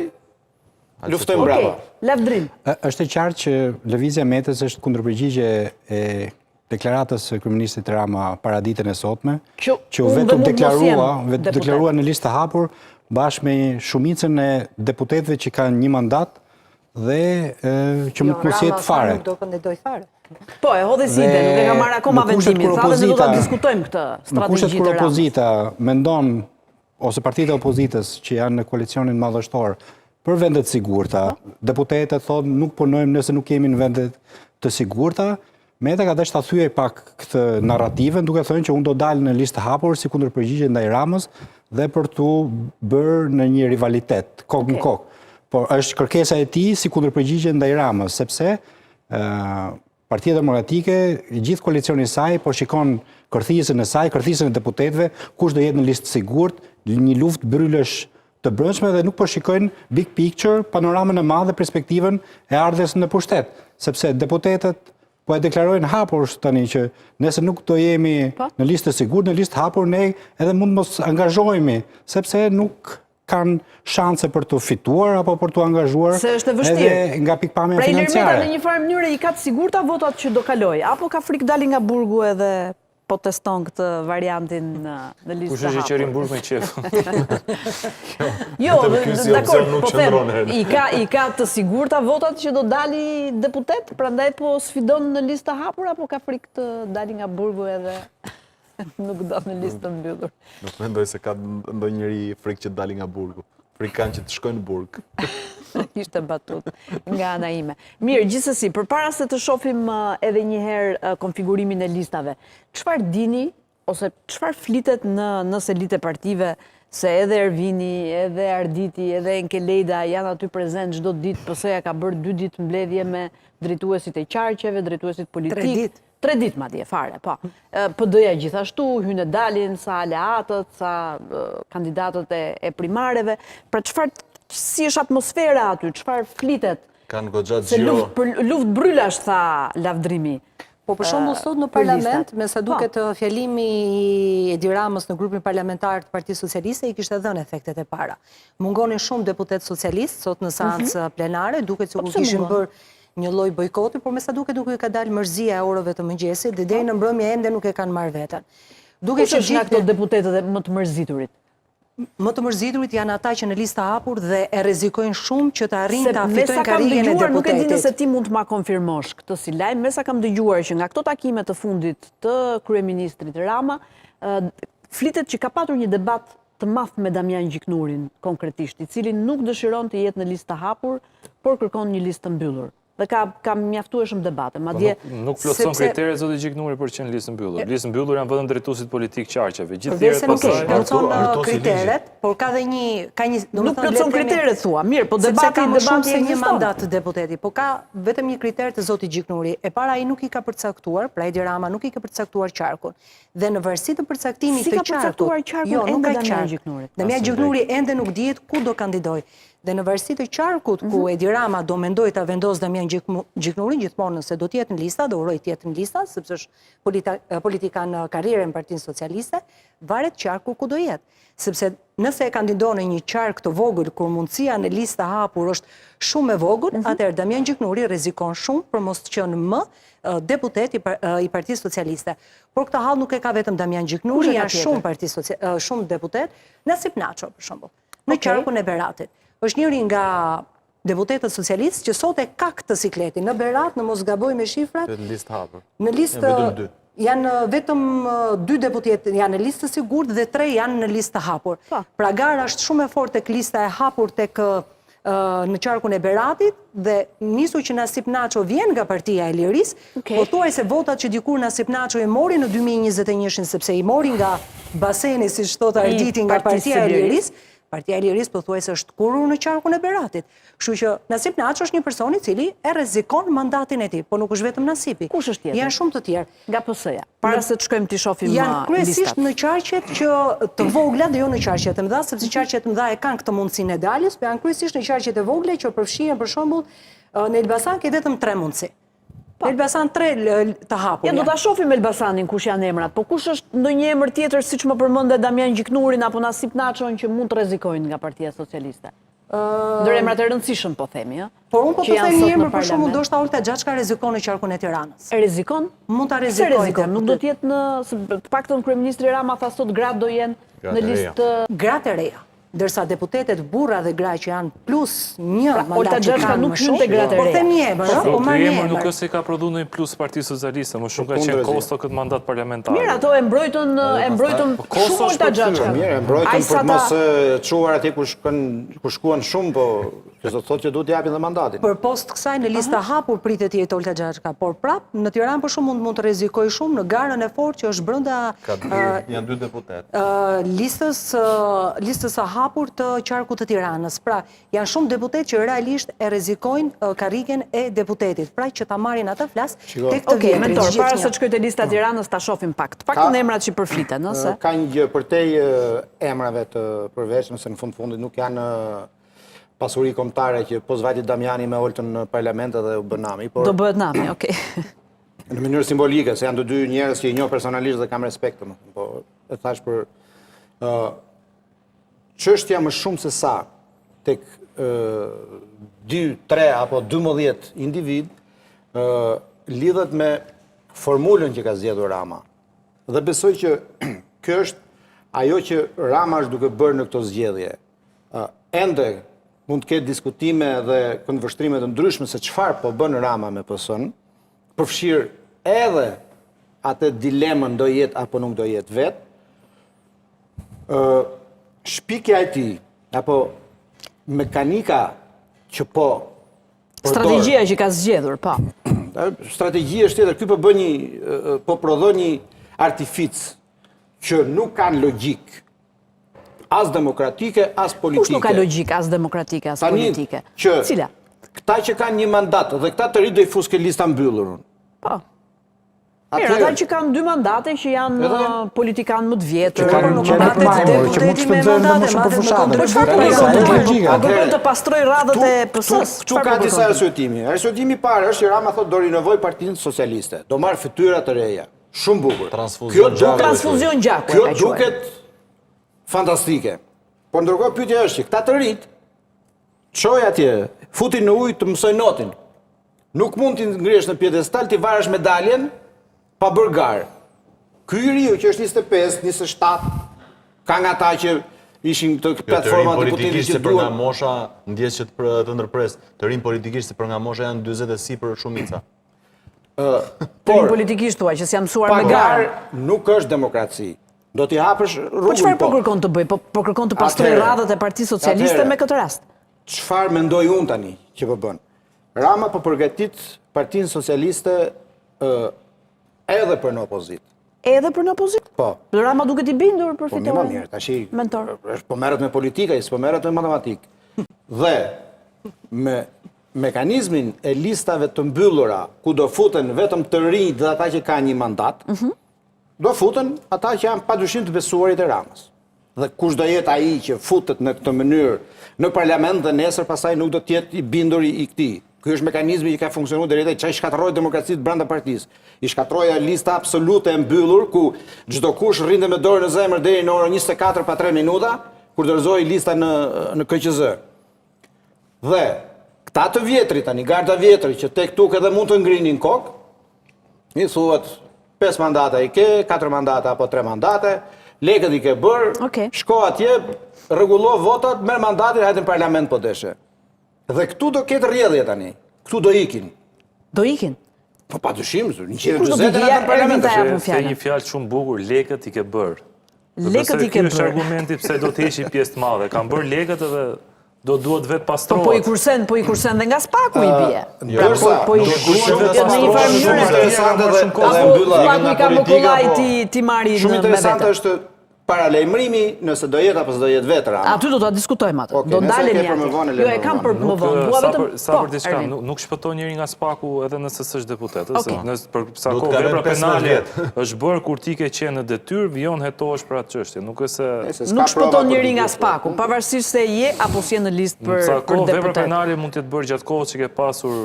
[SPEAKER 5] luftojmë
[SPEAKER 1] Okej,
[SPEAKER 5] brava.
[SPEAKER 1] Lavdrin.
[SPEAKER 8] Është e qartë që lëvizja Metës është kundërpërgjigje e deklaratës së kryeministit Rama para ditën e sotme,
[SPEAKER 1] Që
[SPEAKER 8] që u
[SPEAKER 1] unë
[SPEAKER 8] vetë
[SPEAKER 1] dhe nuk mos jem deputet.
[SPEAKER 8] deklarua në listë hapur bashkë me shumicën e deputetëve që kanë një mandat dhe që mund të mos jetë fare.
[SPEAKER 9] Nuk do kandidoj fare.
[SPEAKER 1] Po, e hodhi si ide, nuk e ka marrë akoma
[SPEAKER 8] në kushtet
[SPEAKER 1] vendimin.
[SPEAKER 8] kur
[SPEAKER 1] Tha dhe ne do ta
[SPEAKER 8] opozita-
[SPEAKER 1] diskutojmë këtë
[SPEAKER 8] Në kushtet
[SPEAKER 1] strategji
[SPEAKER 8] kur
[SPEAKER 1] të Ramës.
[SPEAKER 8] opozita mendon ose partitë e opozitës që janë në koalicionin madhështor për vendet sigurta. Deputetët thonë nuk punojmë nëse nuk jemi në vendet të sigurta. Meta ka dashur ta thyej pak këtë narrativën duke thënë që unë do dalë në listë hapur si kundërpërgjigje ndaj Ramës dhe për tu bërë në një rivalitet kokë në kokë. Por është kërkesa e tij si kundërpërgjigje ndaj Ramës, sepse Partia Demokratike, gjithë koalicioni i saj po shikon kërthisën e saj, kërthisën e deputetëve, kush do jetë në listë sigurt, një luftë brylësh të brendshme dhe nuk po shikojnë big picture, panoramën e madhe, perspektivën e ardhes në pushtet, sepse deputetët po e deklarojnë hapur tani që nëse nuk do jemi në listë të sigurt, në listë hapur ne edhe mund mos angazhohemi, sepse nuk kanë shanse për të fituar apo për të angazhuar edhe nga pikpamja
[SPEAKER 1] financiare.
[SPEAKER 8] financiare.
[SPEAKER 1] Pra Ilir Meta në një farë mënyrë i ka të sigurta votat që do kaloj, apo ka frikë dali nga burgu edhe po teston këtë variantin në listë
[SPEAKER 7] Kush është i qerin burg me qef?
[SPEAKER 1] Jo, dakor, po them, i ka të sigurta votat që do dali deputet, prandaj po sfidon në listë hapur, apo ka frikë të dali nga burgu edhe nuk do në listë të mbyllur.
[SPEAKER 6] Nuk mendoj se ka ndonjëri frikë që të dali nga burgu. Frikë kanë që të shkojnë në burg.
[SPEAKER 1] Ishte batut nga ana ime. Mirë, gjithsesi, përpara se të shohim edhe një herë konfigurimin e listave, çfarë dini ose çfarë flitet në selit e partive se edhe Ervini, edhe Arditi, edhe Enkelejda janë aty prezent çdo ditë, PS-ja ka bërë 2 ditë mbledhje me drejtuesit e qarqeve, drejtuesit politik. 3 ditë madje fare, po. PD-ja gjithashtu, hynë dalin sa aleatët, sa kandidatët e primareve. Pra si është atmosfera aty, çfarë flitet?
[SPEAKER 6] Kanë goxhat
[SPEAKER 1] Se
[SPEAKER 6] gjiro.
[SPEAKER 1] luftë brylash, tha Lavdrimi.
[SPEAKER 9] Po për shembull sot në parlament, me sa duket fjalimi i Edi Ramës në grupin parlamentar të Partisë Socialiste i kishte dhënë efektet e para. Mungonin shumë deputet socialistë sot në seancë plenare, duket se kishin bërë një lloj bojkoti, por me sa duket nuk i ka dalë mërzia e orëve të mëngjesit dhe deri në mbrëmje ende nuk e kanë marrë veten.
[SPEAKER 1] Kush është nga këto deputetët e më të mërziturit?
[SPEAKER 9] Më të mërziturit janë ata që në lista hapur dhe e rrezikojnë shumë që të arrijnë ta fitojnë karrierën e deputetit.
[SPEAKER 1] Nuk e di nëse ti mund të ma konfirmosh këtë si lajm, me sa kam dëgjuar që nga këto takime të fundit të kryeministrit Rama, flitet që ka patur një debat të madh me Damian Gjiknurin konkretisht, i cili nuk dëshiron të jetë në listë të hapur, por kërkon një listë të mbyllur. Dhe ka mjaftueshëm debate.
[SPEAKER 7] Nuk plotëson kriteret zoti Gjiknuri për të qenë listë mbyllur. Listë mbyllur janë vetëm drejtuesit politik qarqeve. Gjithë tjerët
[SPEAKER 9] pastaj plotëson kriteret, por ka dhe një
[SPEAKER 1] nuk plotëson kriteret thua. Mirë, po debati
[SPEAKER 9] se një mandat të deputeti, po ka vetëm një kriter të zoti Gjiknuri. E para ai nuk i ka përcaktuar, pra Edi Rama nuk i ka përcaktuar qarkun. Dhe në varësi të përcaktimit të qarkut, jo, nuk ka qark. Damian Gjiknuri ende nuk dihet ku do kandidoj. Dhe në varësi të qarkut ku Edi Rama do mendoj ta vendos Damian Gjiknurin gjithmonë nëse do të jetë në lista, do uroj të jetë në lista, sepse është politikan në karrierën e Partisë Socialiste, varet qarku ku do jetë. Sepse nëse e kandidon në një qark të vogël kur mundësia në lista hapur është shumë e vogël, atëherë Damian Gjiknuri rrezikon shumë për mos të qenë më deputet i Partisë Socialiste. Por këtë hall nuk e ka vetëm Damian Gjiknuri, janë shumë deputet, Nasip Naço për shembull, në qarkun e Beratit. Është njëri nga deputetët socialistë që sot e ka këtë sikletin. Në Berat, në mos gaboj me shifrat,
[SPEAKER 6] në listë hapur.
[SPEAKER 9] Në listë janë vetëm 2 deputet janë në listë sigurt dhe 3 janë në listë hapur. Pra gara është shumë e fortë tek lista e hapur tek në qarkun e Beratit dhe nisu që Nasip Naço vjen nga Partia e Liris, po thuaj se votat që dikur Nasip Naço i mori në 2021 sepse i mori nga baseni, siç thotë Arditi, nga Partia e Liris. Partia e Liris pothuajse është kurrur në qarkun e Beratit. Kështu që Nasip Naço është një person i cili e rrezikon mandatin e tij, por nuk është vetëm Nasipi.
[SPEAKER 1] Kush është tjetër?
[SPEAKER 9] Janë shumë të tjerë.
[SPEAKER 1] Nga PS-ja. Para se të shkojmë të shohim listat.
[SPEAKER 9] Janë kryesisht në qarqet që të vogla dhe jo në qarqet e mëdha, sepse qarqet e mëdha e kanë këtë mundësinë e daljes, por janë kryesisht në qarqet e vogla që përfshihen për shembull në Elbasan ke vetëm 3 mundësi. Elbasan 3 të hapur.
[SPEAKER 1] Ja, do ta shohim Elbasanin kush janë emrat, po kush është ndonjë emër tjetër siç më përmendë Damian Gjiknurin apo Nasip Naçon që mund të rrezikojnë nga Partia Socialiste? Ndër emrat e rëndësishëm po themi, ëh.
[SPEAKER 9] Por unë po të them një emër për shembull, ndoshta Olta Xhaçka rrezikon në qarkun e Tiranës.
[SPEAKER 1] E rrezikon?
[SPEAKER 9] Mund ta rrezikojë.
[SPEAKER 1] Nuk do të jetë të paktën kryeministri Rama tha sot gratë do jenë në listë
[SPEAKER 9] gratë e reja. ndërsa deputetet burra dhe gra që janë plus një
[SPEAKER 1] Olta
[SPEAKER 9] mandat që
[SPEAKER 1] Xhashka
[SPEAKER 9] kanë
[SPEAKER 1] nuk
[SPEAKER 9] më
[SPEAKER 1] hyn te
[SPEAKER 9] shumë,
[SPEAKER 1] gratë e
[SPEAKER 9] po
[SPEAKER 1] reja.
[SPEAKER 9] themi emër, po
[SPEAKER 7] Ky
[SPEAKER 9] marrni
[SPEAKER 7] emër nuk
[SPEAKER 9] emër.
[SPEAKER 7] është se ka prodhuar ndonjë plus Partisë Socialiste, më shumë ka
[SPEAKER 5] Po,
[SPEAKER 7] qenë
[SPEAKER 5] kundërzi.
[SPEAKER 7] kosto këtë mandat parlamentar.
[SPEAKER 1] Mirë, ato e mbrojtën
[SPEAKER 7] kosto
[SPEAKER 1] shumë
[SPEAKER 7] është
[SPEAKER 1] Olta
[SPEAKER 7] për
[SPEAKER 1] Xhashka.
[SPEAKER 7] tyre.
[SPEAKER 5] Mirë, mbrojtën
[SPEAKER 1] Ai
[SPEAKER 5] për
[SPEAKER 1] sa
[SPEAKER 5] të
[SPEAKER 1] ta-
[SPEAKER 5] mos çuar atje ku shkuan shumë, po kjo do të thotë që duhet t'japin dhe mandatin.
[SPEAKER 9] Për post kësaj në lista hapur pritet të jetë Olta Xhashka, por prap në Tiranë për shumë mund të rrezikoj shumë në garën e fortë që është brenda
[SPEAKER 6] Janë 2 deputet.
[SPEAKER 9] listës së hapur të qarkut të Tiranës. Pra, janë shumë deputet që realisht e rrezikojnë karrigen e deputetit. Pra, që ta marrin atë flas tek të
[SPEAKER 1] Okej,
[SPEAKER 9] vjetrit.
[SPEAKER 1] mentor,
[SPEAKER 9] gjithë
[SPEAKER 1] para
[SPEAKER 9] një.
[SPEAKER 1] se të shkojë te lista e Tiranës ta shohim pak. Të paktën emrat që përfliten, nëse.
[SPEAKER 5] Ka një gjë përtej emrave të përveçme, se në fundit nuk janë pasuri kombëtare që po zvajti Damiani me Oltën në parlament edhe u bë nami, por
[SPEAKER 1] Do bëhet nami, okej.
[SPEAKER 5] në mënyrë simbolike, se janë të dy njerëz që i njoh personalisht dhe kam respekt të më. Po, e thash për çështja më shumë se sa tek 2, 3 apo 12 individ lidhet me formulën që ka zgjedhur Rama. Dhe besoj që kjo është ajo që Rama është duke bërë në këto zgjedhje. Ende mund të ketë diskutime dhe këndvështrime të ndryshme se çfarë po bën Rama me PS-n, përfshirë edhe atë dilemën do jetë apo nuk do jetë vetë, shpikja e tij apo mekanika që po
[SPEAKER 1] Strategjia që ka zgjedhur, po.
[SPEAKER 5] strategji është tjetër. Ky po bën po prodhon një artific që nuk kanë logjik. As demokratike, as politike.
[SPEAKER 1] Kush nuk ka logjik as demokratike as
[SPEAKER 5] Tani,
[SPEAKER 1] politike?
[SPEAKER 5] që
[SPEAKER 1] Cila?
[SPEAKER 5] këta që kanë një mandat dhe këta të ri do i fuske lista mbyllur.
[SPEAKER 1] Po. Mirë, ata që kanë 2 mandate që janë politikanë më të vjetër.
[SPEAKER 8] Që kanë
[SPEAKER 1] nuk
[SPEAKER 8] që
[SPEAKER 1] mandate
[SPEAKER 8] nuk
[SPEAKER 1] të
[SPEAKER 8] majmur, që mund të shpenzojnë më shumë për fushatën.
[SPEAKER 1] Po çfarë
[SPEAKER 8] Sa
[SPEAKER 1] kërkon?
[SPEAKER 8] është logjika?
[SPEAKER 1] Po kërkon të pastroj radhët e PS-s.
[SPEAKER 5] Këtu ka disa arsyetimi. Arsyetimi i parë është që Rama thotë do rinovoj Partinë Socialiste, do marr fytyra të reja. Shumë bukur.
[SPEAKER 1] Transfuzion gjaku.
[SPEAKER 5] Kjo duket fantastike. Por ndërkohë pyetja është që këta të rit çoj atje, futin në ujë të mësoj notin. Nuk mund t'i ngrihesh në piedestal, t'i varësh medaljen pa bërë garë. Ky i riu që është 25, 27, ka nga ta që ishin të platforma deputetit që
[SPEAKER 6] për nga
[SPEAKER 5] duan.
[SPEAKER 6] mosha ndjes që të ndërpres, të rinë politikisht se për nga mosha janë 40 e si për shumica.
[SPEAKER 1] Por politikisht thua që s'jam mësuar
[SPEAKER 5] Pa
[SPEAKER 1] me garë.
[SPEAKER 5] garë nuk është demokraci. Do t'i hapësh rrugën.
[SPEAKER 1] Po çfarë po kërkon të bëj? Po kërkon të pastroj
[SPEAKER 5] Atëherë,
[SPEAKER 1] radhët e Partisë Socialiste
[SPEAKER 5] atëherë,
[SPEAKER 1] me këtë rast.
[SPEAKER 5] Çfarë mendoj unë tani që po bën? Rama po përgatit Partinë Socialiste edhe për në opozit.
[SPEAKER 1] Edhe për në opozit?
[SPEAKER 5] Po.
[SPEAKER 1] Rama duket i bindur për
[SPEAKER 5] Po
[SPEAKER 1] fitoren.
[SPEAKER 5] më mirë, tash
[SPEAKER 1] Mentor.
[SPEAKER 5] po merret me politika, s'po merret me matematikë. Dhe me mekanizmin e listave të mbyllura, ku do futen vetëm të rinjt dhe ata që kanë një mandat, do futen ata që janë padyshim të besuarit e Ramës. Dhe kush do jetë ai që futet në këtë mënyrë në parlament dhe nesër pasaj nuk do të jetë i bindur i këtij. Ky është mekanizmi që ka funksionuar deri tani, çai shkatërroi demokracitë brenda partisë. I shkatërroi lista absolute e mbyllur ku çdo kush rrinte me dorën në zemër deri në orën 24 pa 3 minuta kur dorëzoi lista në KQZ. Dhe këta të vjetrit tani, garda vjetri që tek tuk edhe mund të ngrinin kokë, i thuhet 5 mandata i ke, 4 mandata apo 3 mandate, lekët i ke bërë, shko atje, rregullo votat, merr mandatin, hajde në parlament po deshe. Dhe këtu do ketë rrjedhje tani. Këtu do ikin.
[SPEAKER 1] Do ikin?
[SPEAKER 5] Po padyshim,
[SPEAKER 1] Kush do t'i
[SPEAKER 5] 140
[SPEAKER 1] ja
[SPEAKER 5] në parlament.
[SPEAKER 7] Se një fjalë shumë bukur, lekët i ke bërë.
[SPEAKER 1] Lekët i ke
[SPEAKER 7] Ky është
[SPEAKER 1] bërë.
[SPEAKER 7] argumenti pse do të heqi pjesë të madhe. Kam bërë lekët edhe do duhet vetë pastrohet.
[SPEAKER 1] Po i kursen dhe nga spaku i bie.
[SPEAKER 5] Ndërsa,
[SPEAKER 1] Po i kursen në një farë
[SPEAKER 5] shumë
[SPEAKER 1] mënyrë.
[SPEAKER 5] interesante dhe
[SPEAKER 1] Apo spaku i ka më kollaj ti marri
[SPEAKER 5] Shumë
[SPEAKER 1] me
[SPEAKER 5] interesante
[SPEAKER 1] vete.
[SPEAKER 5] është paralajmërimi nëse do jetë apo s'do jetë vetë Rama.
[SPEAKER 1] Aty do ta diskutojmë atë.
[SPEAKER 5] Okej,
[SPEAKER 1] Do
[SPEAKER 5] nëse
[SPEAKER 1] ndalemi
[SPEAKER 5] ke për më vonë,
[SPEAKER 1] aty.
[SPEAKER 5] le
[SPEAKER 1] Jo,
[SPEAKER 5] më
[SPEAKER 1] e kam
[SPEAKER 5] vonë.
[SPEAKER 1] për më vonë. Dua vetëm
[SPEAKER 7] Sa për diçka, nuk shpëton njëri nga spaku edhe nëse s'është deputet. Për sa
[SPEAKER 6] Do të
[SPEAKER 7] kohë
[SPEAKER 6] kalojnë
[SPEAKER 7] vepra
[SPEAKER 6] 15
[SPEAKER 7] penale
[SPEAKER 6] vjet.
[SPEAKER 7] është bërë kur ti ke qenë në detyrë, vijon hetohesh për atë çështje. Nuk është se
[SPEAKER 1] Nuk shpëton njëri nga spaku, pavarësisht se je apo si je në listë
[SPEAKER 7] sa
[SPEAKER 1] për
[SPEAKER 7] kohë vepra
[SPEAKER 1] deputet.
[SPEAKER 7] penale mund të jetë bërë gjatë kohës që ke pasur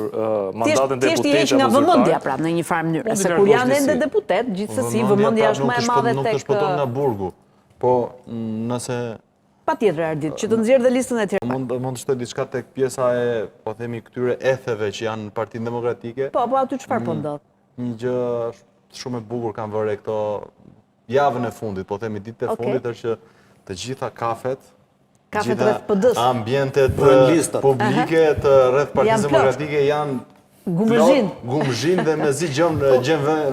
[SPEAKER 7] mandatin
[SPEAKER 1] Thjesht i heq
[SPEAKER 7] deputet
[SPEAKER 1] nga
[SPEAKER 7] apo
[SPEAKER 1] vëmendja
[SPEAKER 7] zyrtar.
[SPEAKER 1] pra në një farë mënyrë.
[SPEAKER 7] Mund t'i
[SPEAKER 1] Se kur
[SPEAKER 7] largosh
[SPEAKER 1] janë ende
[SPEAKER 7] disi.
[SPEAKER 1] deputet, gjithsesi vëmendja është më e madhe
[SPEAKER 6] Nuk të
[SPEAKER 1] tek
[SPEAKER 6] shpëton nga burgu. Po nëse
[SPEAKER 1] patjetër Ardit, që të nxjerrë dhe listën e tjerë.
[SPEAKER 6] mund të shtoj diçka tek pjesa e, po themi, këtyre etheve që janë në Partinë Demokratike.
[SPEAKER 1] Po aty çfarë po ndodh?
[SPEAKER 6] Një gjë shumë e bukur kanë vëre këto javën e fundit, po themi ditët e fundit është që të gjitha kafet
[SPEAKER 1] Kafet rreth PD-s.
[SPEAKER 6] Ambientet
[SPEAKER 5] listat.
[SPEAKER 6] publike të rreth Partisë
[SPEAKER 1] Janë plot.
[SPEAKER 6] Demokratike janë
[SPEAKER 1] Gumëzhin.
[SPEAKER 6] Gumëzhin dhe me zi gjem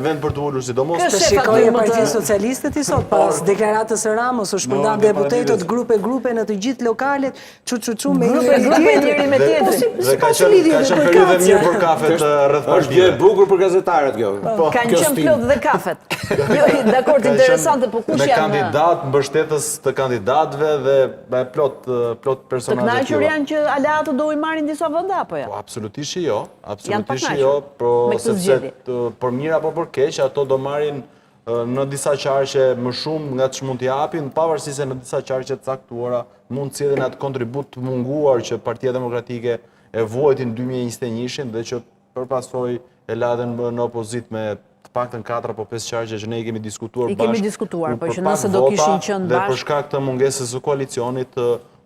[SPEAKER 6] vend për të ullur, sidomos
[SPEAKER 1] Kështë
[SPEAKER 6] të
[SPEAKER 1] shef
[SPEAKER 9] Shikoj e
[SPEAKER 1] më të-
[SPEAKER 9] Partisë Socialiste i sot, pas deklaratës së Ramos, u shpërndan deputetët grupe në të gjithë lokalet, çu me
[SPEAKER 1] Grupe njëri me tjetrin.
[SPEAKER 6] dhe ka qenë periudhë mirë për kafet rreth
[SPEAKER 5] Është gjë e
[SPEAKER 6] partive.
[SPEAKER 5] bukur për gazetarët kjo.
[SPEAKER 1] Kanë
[SPEAKER 5] Kjo
[SPEAKER 1] qenë
[SPEAKER 5] stil.
[SPEAKER 1] plot dhe kafet. Jo, dakord, interesante, po kush
[SPEAKER 6] Me
[SPEAKER 1] janë?
[SPEAKER 6] kandidat, mbështetës të kandidatëve dhe me plot
[SPEAKER 1] Të
[SPEAKER 6] personazhe
[SPEAKER 1] kënaqur janë që aleatët do i marrin disa vende apo jo?
[SPEAKER 6] Po, absolutisht jo,
[SPEAKER 1] Janë
[SPEAKER 6] absolutisht
[SPEAKER 1] paknaqur
[SPEAKER 6] jo, po
[SPEAKER 1] me këtë
[SPEAKER 6] sepse
[SPEAKER 1] zgjedhje.
[SPEAKER 6] për mirë apo për keq, ato do marrin në disa qarqe më shumë nga që mund t'i japin, pavarësisht se në disa qarqe të caktuara mund të sjellin atë kontribut të munguar që Partia Demokratike e vuajti në 2021 dhe që përpasoj e ladhen në opozit me të paktën 4 apo 5 qarqe që ne i kemi diskutuar
[SPEAKER 1] I kemi diskutuar, po që nëse do kishin qenë
[SPEAKER 6] dhe për
[SPEAKER 1] bashkë.
[SPEAKER 6] shkak të mungesës së koalicionit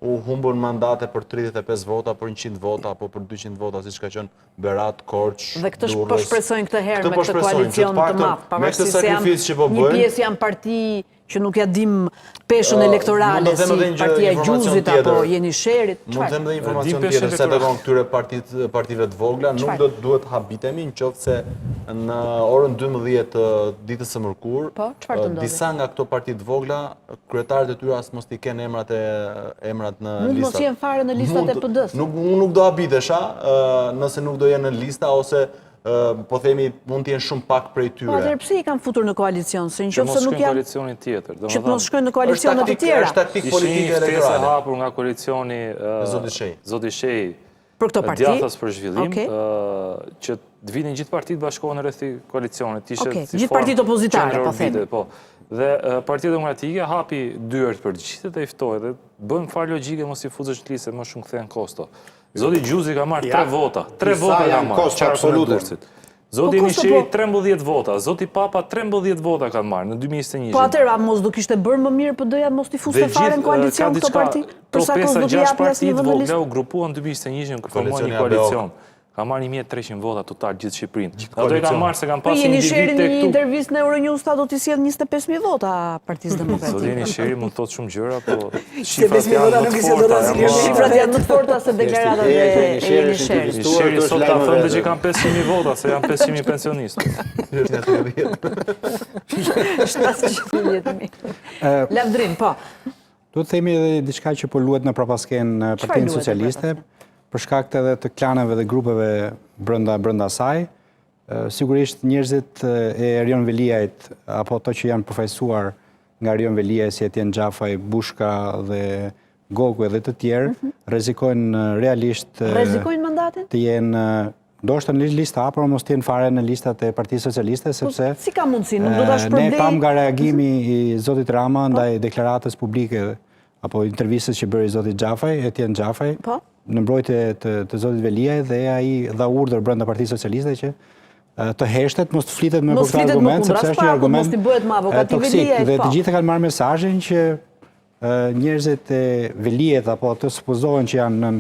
[SPEAKER 6] u humbën mandate për 35 vota, për 100 vota, apo për 200 vota, siç ka qenë Berat, Korç,
[SPEAKER 1] Dhe këtë po
[SPEAKER 6] Durrës.
[SPEAKER 1] shpresojnë këtë herë me
[SPEAKER 6] po
[SPEAKER 1] këtë
[SPEAKER 6] shpresojnë,
[SPEAKER 1] koalicion
[SPEAKER 6] që
[SPEAKER 1] të
[SPEAKER 6] paktën
[SPEAKER 1] madh,
[SPEAKER 6] me
[SPEAKER 1] pavarësisht
[SPEAKER 6] këtë
[SPEAKER 1] se
[SPEAKER 6] sakrificë që po
[SPEAKER 1] një
[SPEAKER 6] bëjnë.
[SPEAKER 1] pjesë janë parti që nuk ja dim peshën elektorale,
[SPEAKER 6] mund të them
[SPEAKER 1] si
[SPEAKER 6] edhe një
[SPEAKER 1] partia e
[SPEAKER 6] informacion
[SPEAKER 1] Gjuzit
[SPEAKER 6] tjetër.
[SPEAKER 1] apo Jeni Sherit.
[SPEAKER 6] Mund të them edhe informacion
[SPEAKER 7] Dim
[SPEAKER 6] tjetër
[SPEAKER 7] peshën
[SPEAKER 6] se të
[SPEAKER 7] elektorale.
[SPEAKER 6] këtyre partive të vogla, nuk
[SPEAKER 1] Çfarë?
[SPEAKER 6] duhet habitemi në qoftë se në orën 12 të ditës së mërkur,
[SPEAKER 1] Po, çfarë të ndodhi?
[SPEAKER 6] disa nga këto parti të vogla, kryetarët e tyre as mos t'i kenë emrat në listat.
[SPEAKER 1] Mund mos jenë fare në listat e PD-s.
[SPEAKER 6] Unë nuk do habitesha nëse nuk do jenë në lista ose po themi mund të jenë shumë pak prej
[SPEAKER 1] Po atëherë
[SPEAKER 6] tyre.
[SPEAKER 1] pse i kanë futur në koalicion? Se
[SPEAKER 7] Që mos
[SPEAKER 1] nëse nuk
[SPEAKER 7] shkojnë
[SPEAKER 1] janë
[SPEAKER 7] koalicionin tjetër.
[SPEAKER 1] që të mos shkojnë në koalicione të
[SPEAKER 6] Është
[SPEAKER 1] tjera.
[SPEAKER 6] taktik politike
[SPEAKER 7] Ishin ftesë e
[SPEAKER 6] elektorale.
[SPEAKER 7] hapur nga koalicioni
[SPEAKER 6] Zoti Shej.
[SPEAKER 1] Për këto parti.
[SPEAKER 7] Djathtas për zhvillim,
[SPEAKER 1] Okej.
[SPEAKER 7] që të vinin gjithë partitë bashkohen rreth i koalicionit. Ishte
[SPEAKER 1] Okej,
[SPEAKER 7] si
[SPEAKER 1] gjithë
[SPEAKER 7] formë
[SPEAKER 1] partitë opozitare,
[SPEAKER 7] qendrore
[SPEAKER 1] po themi.
[SPEAKER 7] orbite, po. Dhe Partia Demokratike hapi dyert për të gjithë dhe i ftoi dhe bën farë logjike mos i futesh në listë, më shumë kthehen kosto. Zoti Gjuzi ka marrë 3 vota. 3
[SPEAKER 5] disa
[SPEAKER 7] vota ka
[SPEAKER 5] janë
[SPEAKER 7] marrë.
[SPEAKER 5] kosto
[SPEAKER 7] qarkun e
[SPEAKER 5] absolute.
[SPEAKER 7] Durrësit. Zoti
[SPEAKER 1] Po, kosto,
[SPEAKER 7] Nisheri
[SPEAKER 1] po.
[SPEAKER 7] 13 vota, Zoti Papa 13 vota kanë marrë në 2021.
[SPEAKER 1] Po atëherë a mos do kishte bërë më mirë PD-ja mos t'i fuste fare në koalicion këto parti? Për sa kohë do t'i japi asnjë vend në listë?
[SPEAKER 7] u grupuan 2021 në formuan
[SPEAKER 6] Koalicioni
[SPEAKER 7] një
[SPEAKER 6] ABO.
[SPEAKER 7] koalicion. Ka marrë 1300 vota total gjithë Shqipërinë. Ato i kanë marrë se kanë
[SPEAKER 1] Po
[SPEAKER 7] pasur
[SPEAKER 1] Jeni
[SPEAKER 7] individ
[SPEAKER 1] Sheri në
[SPEAKER 7] tek
[SPEAKER 1] një
[SPEAKER 7] këtu.
[SPEAKER 1] intervistë në Euronews ta do t'i sjell 25000 vota Partisë
[SPEAKER 7] Zoti
[SPEAKER 1] Demokratike.
[SPEAKER 7] Jeni Sheri mund të thotë shumë gjëra, po
[SPEAKER 9] 25
[SPEAKER 7] shifrat janë
[SPEAKER 9] vota
[SPEAKER 7] më
[SPEAKER 9] nuk
[SPEAKER 7] të
[SPEAKER 9] i se do
[SPEAKER 7] forta.
[SPEAKER 9] ta
[SPEAKER 7] janë
[SPEAKER 9] zgjidhni.
[SPEAKER 7] më-
[SPEAKER 1] Shifrat janë më të forta se deklaratat e Jeni Sherit.
[SPEAKER 7] Jeni Sheri sot ka thënë që kanë 500.000 vota, se janë 500.000 pensionistë.
[SPEAKER 1] 710.000. Lavdrim, po.
[SPEAKER 8] Do të themi edhe diçka që po luhet në propasken në Partinë
[SPEAKER 1] luhet në
[SPEAKER 8] Socialiste, për shkak të edhe të klaneve dhe grupeve brenda saj. Sigurisht njerëzit e Erion Veliajt, apo ato që janë përfaqësuar nga Erion Veliaj, si Etjen Xhafaj, Bushka dhe Gogu edhe të tjerë, rrezikojnë realisht
[SPEAKER 1] Rrezikojnë mandatin?
[SPEAKER 8] të jenë ndoshta në lista A, por mos të jenë fare në listat e Partisë Socialiste, sepse
[SPEAKER 1] Si ka mundësi? Nuk do ta
[SPEAKER 8] ne
[SPEAKER 1] shpërblej.
[SPEAKER 8] pam nga reagimi i zotit Rama ndaj deklaratës publike apo intervistës që bëri zoti Xhafaj, Etjen Xhafaj,
[SPEAKER 1] Po.
[SPEAKER 8] në mbrojtje të zotit Veliaj, dhe ai dha urdhër brenda Partisë Socialiste që të heshtet, mos të flitet më për
[SPEAKER 1] Mos
[SPEAKER 8] këtë
[SPEAKER 1] flitet më
[SPEAKER 8] argument,
[SPEAKER 1] kundra
[SPEAKER 8] sepse është një
[SPEAKER 1] Spakut,
[SPEAKER 8] argument
[SPEAKER 1] mos t'i bëhet më avokati
[SPEAKER 8] toksik.
[SPEAKER 1] Veliajt,
[SPEAKER 8] Dhe
[SPEAKER 1] po.
[SPEAKER 8] të gjithë kanë marrë mesazhin që njerëzit e Veliajt apo të supozohen që janë në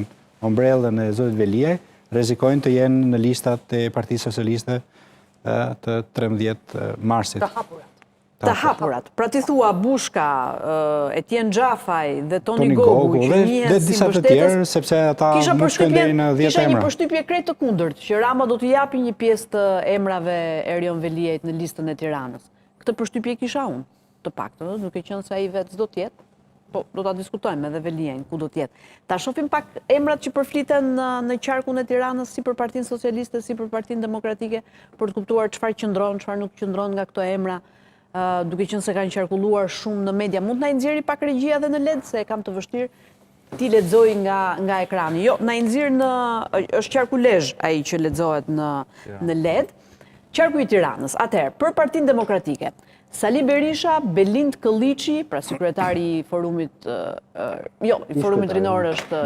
[SPEAKER 8] ombrellën e zotit Veliaj, rrezikojnë të jenë në listat e Partisë Socialiste të 13 marsit.
[SPEAKER 1] Të hapurat. Pra ti thua Bushka, Etjen Xhafaj dhe Toni Gogu që
[SPEAKER 8] dhe
[SPEAKER 1] njihen si
[SPEAKER 8] disa të
[SPEAKER 1] mbështetës.
[SPEAKER 8] tjerë, sepse ata nuk shkojnë deri në 10
[SPEAKER 1] Kisha një
[SPEAKER 8] emra.
[SPEAKER 1] përshtypje krejt të kundërt, që Rama do t'i japi një pjesë të emrave Erion Veliajt në listën e Tiranës. Këtë përshtypje kisha unë, të paktën, duke qenë se ai vetë s'do të jetë. Po, do ta diskutojmë edhe Veliajn, ku do të jetë. Ta shohim pak emrat që përfliten në qarkun e Tiranës, si për Partinë Socialiste, si për Partinë Demokratike, për të kuptuar çfarë qëndron, çfarë nuk qëndron nga këto emra, duke qenë se kanë qarkulluar shumë në media. Mund na i nxjerrni pak regjia dhe në LED, se e kam të vështirë ti lexoj nga ekrani. Jo, na i nxjerr është qarkulezh ai që lexohet në LED. Qarku i Tiranës. Atëherë, për Partinë Demokratike, Sali Berisha, Belind Këlliçi, pra sekretari i forumit, i forumit rinor është,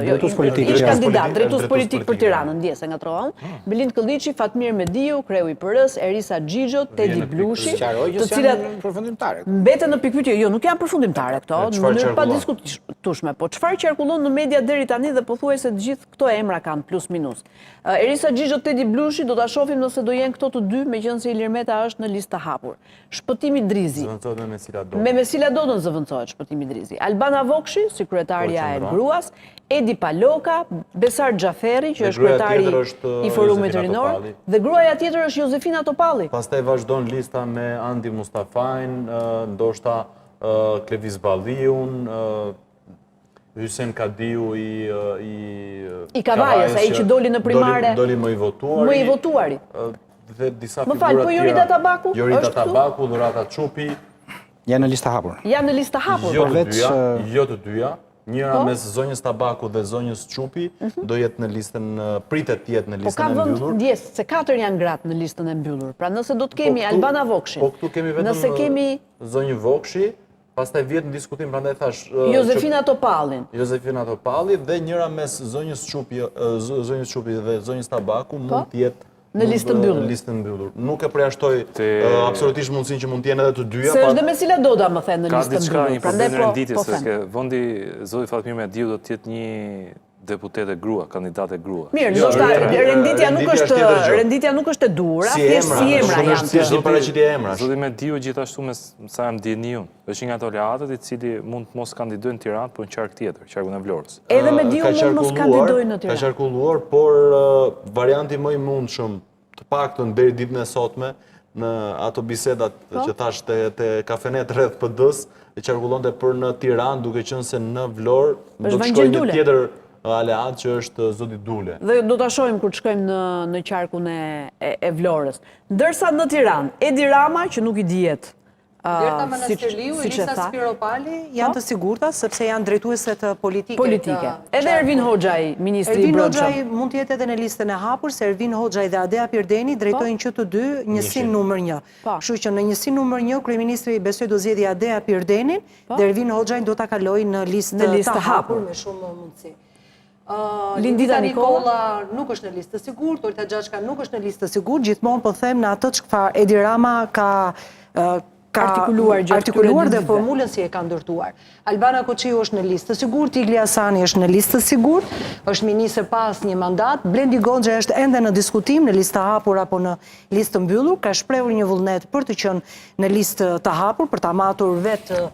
[SPEAKER 1] ish kandidat, drejtues politik për Tiranën, ndjes e ngatrohem. Belind Këlliçi, Fatmir Mediu, kreu i PS, Erisa Xhixho, Tedi Blushi, të cilat
[SPEAKER 5] përfundimtare.
[SPEAKER 1] mbeten në pikpyetje, jo, nuk janë përfundimtare këto, në mënyrë pa diskutueshme, po çfarë qarkullon në media deri tani dhe pothuajse të gjithë këto emra kanë plus minus. Erisa Xhixho, Tedi Blushi, do ta shohim nëse do jenë këto të dy, meqense Ilir Meta është në listë të hapur. Shpëtimi Midrizi.
[SPEAKER 6] Zëvendësohet me Mesila Dodën.
[SPEAKER 1] Me Mesila Dodën zëvendësohet Shpëtim Midrizi. Albana Vokshi, si kryetarja e Gruas, Edi Paloka, Besar Xhaferi, që është kryetari i Forumit Rinor, dhe gruaja tjetër është Jozefina Topalli.
[SPEAKER 6] Pastaj vazhdon lista me Andi Mustafajn, ndoshta Klevis Balliun, Hysen Kadiu
[SPEAKER 1] i Kavajës, ai që doli në primare.
[SPEAKER 6] Doli më i votuari.
[SPEAKER 1] Më i votuari.
[SPEAKER 6] Dhe disa
[SPEAKER 1] Më
[SPEAKER 6] figura
[SPEAKER 1] falë, po Jorita Tabaku?
[SPEAKER 6] Jorita Tabaku, Dhurata Çupi.
[SPEAKER 8] Janë në listë hapur.
[SPEAKER 1] Janë në listë hapur.
[SPEAKER 6] Jo të dyja. Njëra mes zonjës Tabaku dhe zonjës Çupi do jetë në listën, pritet të jetë në listën e mbyllur.
[SPEAKER 1] Po ka vend ndjes se 4 janë gratë në listën e mbyllur. Pra nëse do të kemi Albana Vokshin.
[SPEAKER 6] Po këtu kemi vetëm zonjë Vokshi. Pastaj vjet në diskutim, prandaj thash
[SPEAKER 1] Jozefina Topallin.
[SPEAKER 6] Jozefina Topalli dhe njëra mes zonjës Çupi dhe zonjës Tabaku mund të jetë
[SPEAKER 1] në listën mbyllur.
[SPEAKER 6] Listën mbyllur. Nuk e përjashtoj absolutisht mundësinë që mund të jenë edhe të dyja.
[SPEAKER 1] Se është dhe Mesila Doda më thënë në listën mbyllur.
[SPEAKER 7] Ka diçka një problem renditjes se vendi zoti Fatmir Mediu do të jetë një deputete grua, kandidate grua.
[SPEAKER 1] Mirë, ndoshta renditja nuk është e duhur, thjesht si emra janë.
[SPEAKER 6] Thjesht një paraqitje e emrash.
[SPEAKER 7] Zoti Mediu gjithashtu me sa jam dieni unë, është një nga ato laureatët i cili mund të mos kandidojnë në Tiranë, por në qark tjetër, qarkun e Vlorës.
[SPEAKER 1] Edhe Mediu mund mos kandidojnë në Tiranë.
[SPEAKER 6] Ka qarkulluar, por varianti më i mundshëm, të paktën deri ditën e sotme, në ato bisedat që thash te kafenet rreth PD-s, e qarkullonte për në Tiranë, duke qenë se në Vlorë do të shkojë një tjetër aleat që është zoti Dule.
[SPEAKER 1] Dhe do ta shohim kur të shkojmë në qarkun e Vlorës. Ndërsa në Tiranë, Edi Rama që nuk i dihet.
[SPEAKER 9] Derta Manastirliu, Elisa Spiropali janë të sigurta sepse janë drejtueset politike.
[SPEAKER 1] Edhe Ervin Hoxhaj, ministri i brendshëm.
[SPEAKER 9] Ervin Hoxhaj mund të jetë edhe në listën e hapur, se Ervin Hoxhaj dhe Adea Pirdeni drejtojnë që të dy njësinë numër 1. Kështu që në njësinë numër 1 kryeministri besoj do zgjedhë Adea Pirdenin dhe Ervin Hoxhaj do ta kalojë në listë të hapur me shumë mundësi. Lindita Nikola nuk është në listë të sigurt, Olta Xhaçka nuk është në listë të sigurt, gjithmonë po them në atë çfarë Edi Rama ka artikuluar dhe formulën si e ka ndërtuar. Albana Koçiu është në listë të sigurt, Igli Hasani është në listë të sigurt, është ministër pas një mandat, Blendi Goxha është ende në diskutim në listë të hapur apo në listë të mbyllur, ka shprehur një vullnet për të qenë në listë të hapur, për ta matur vetë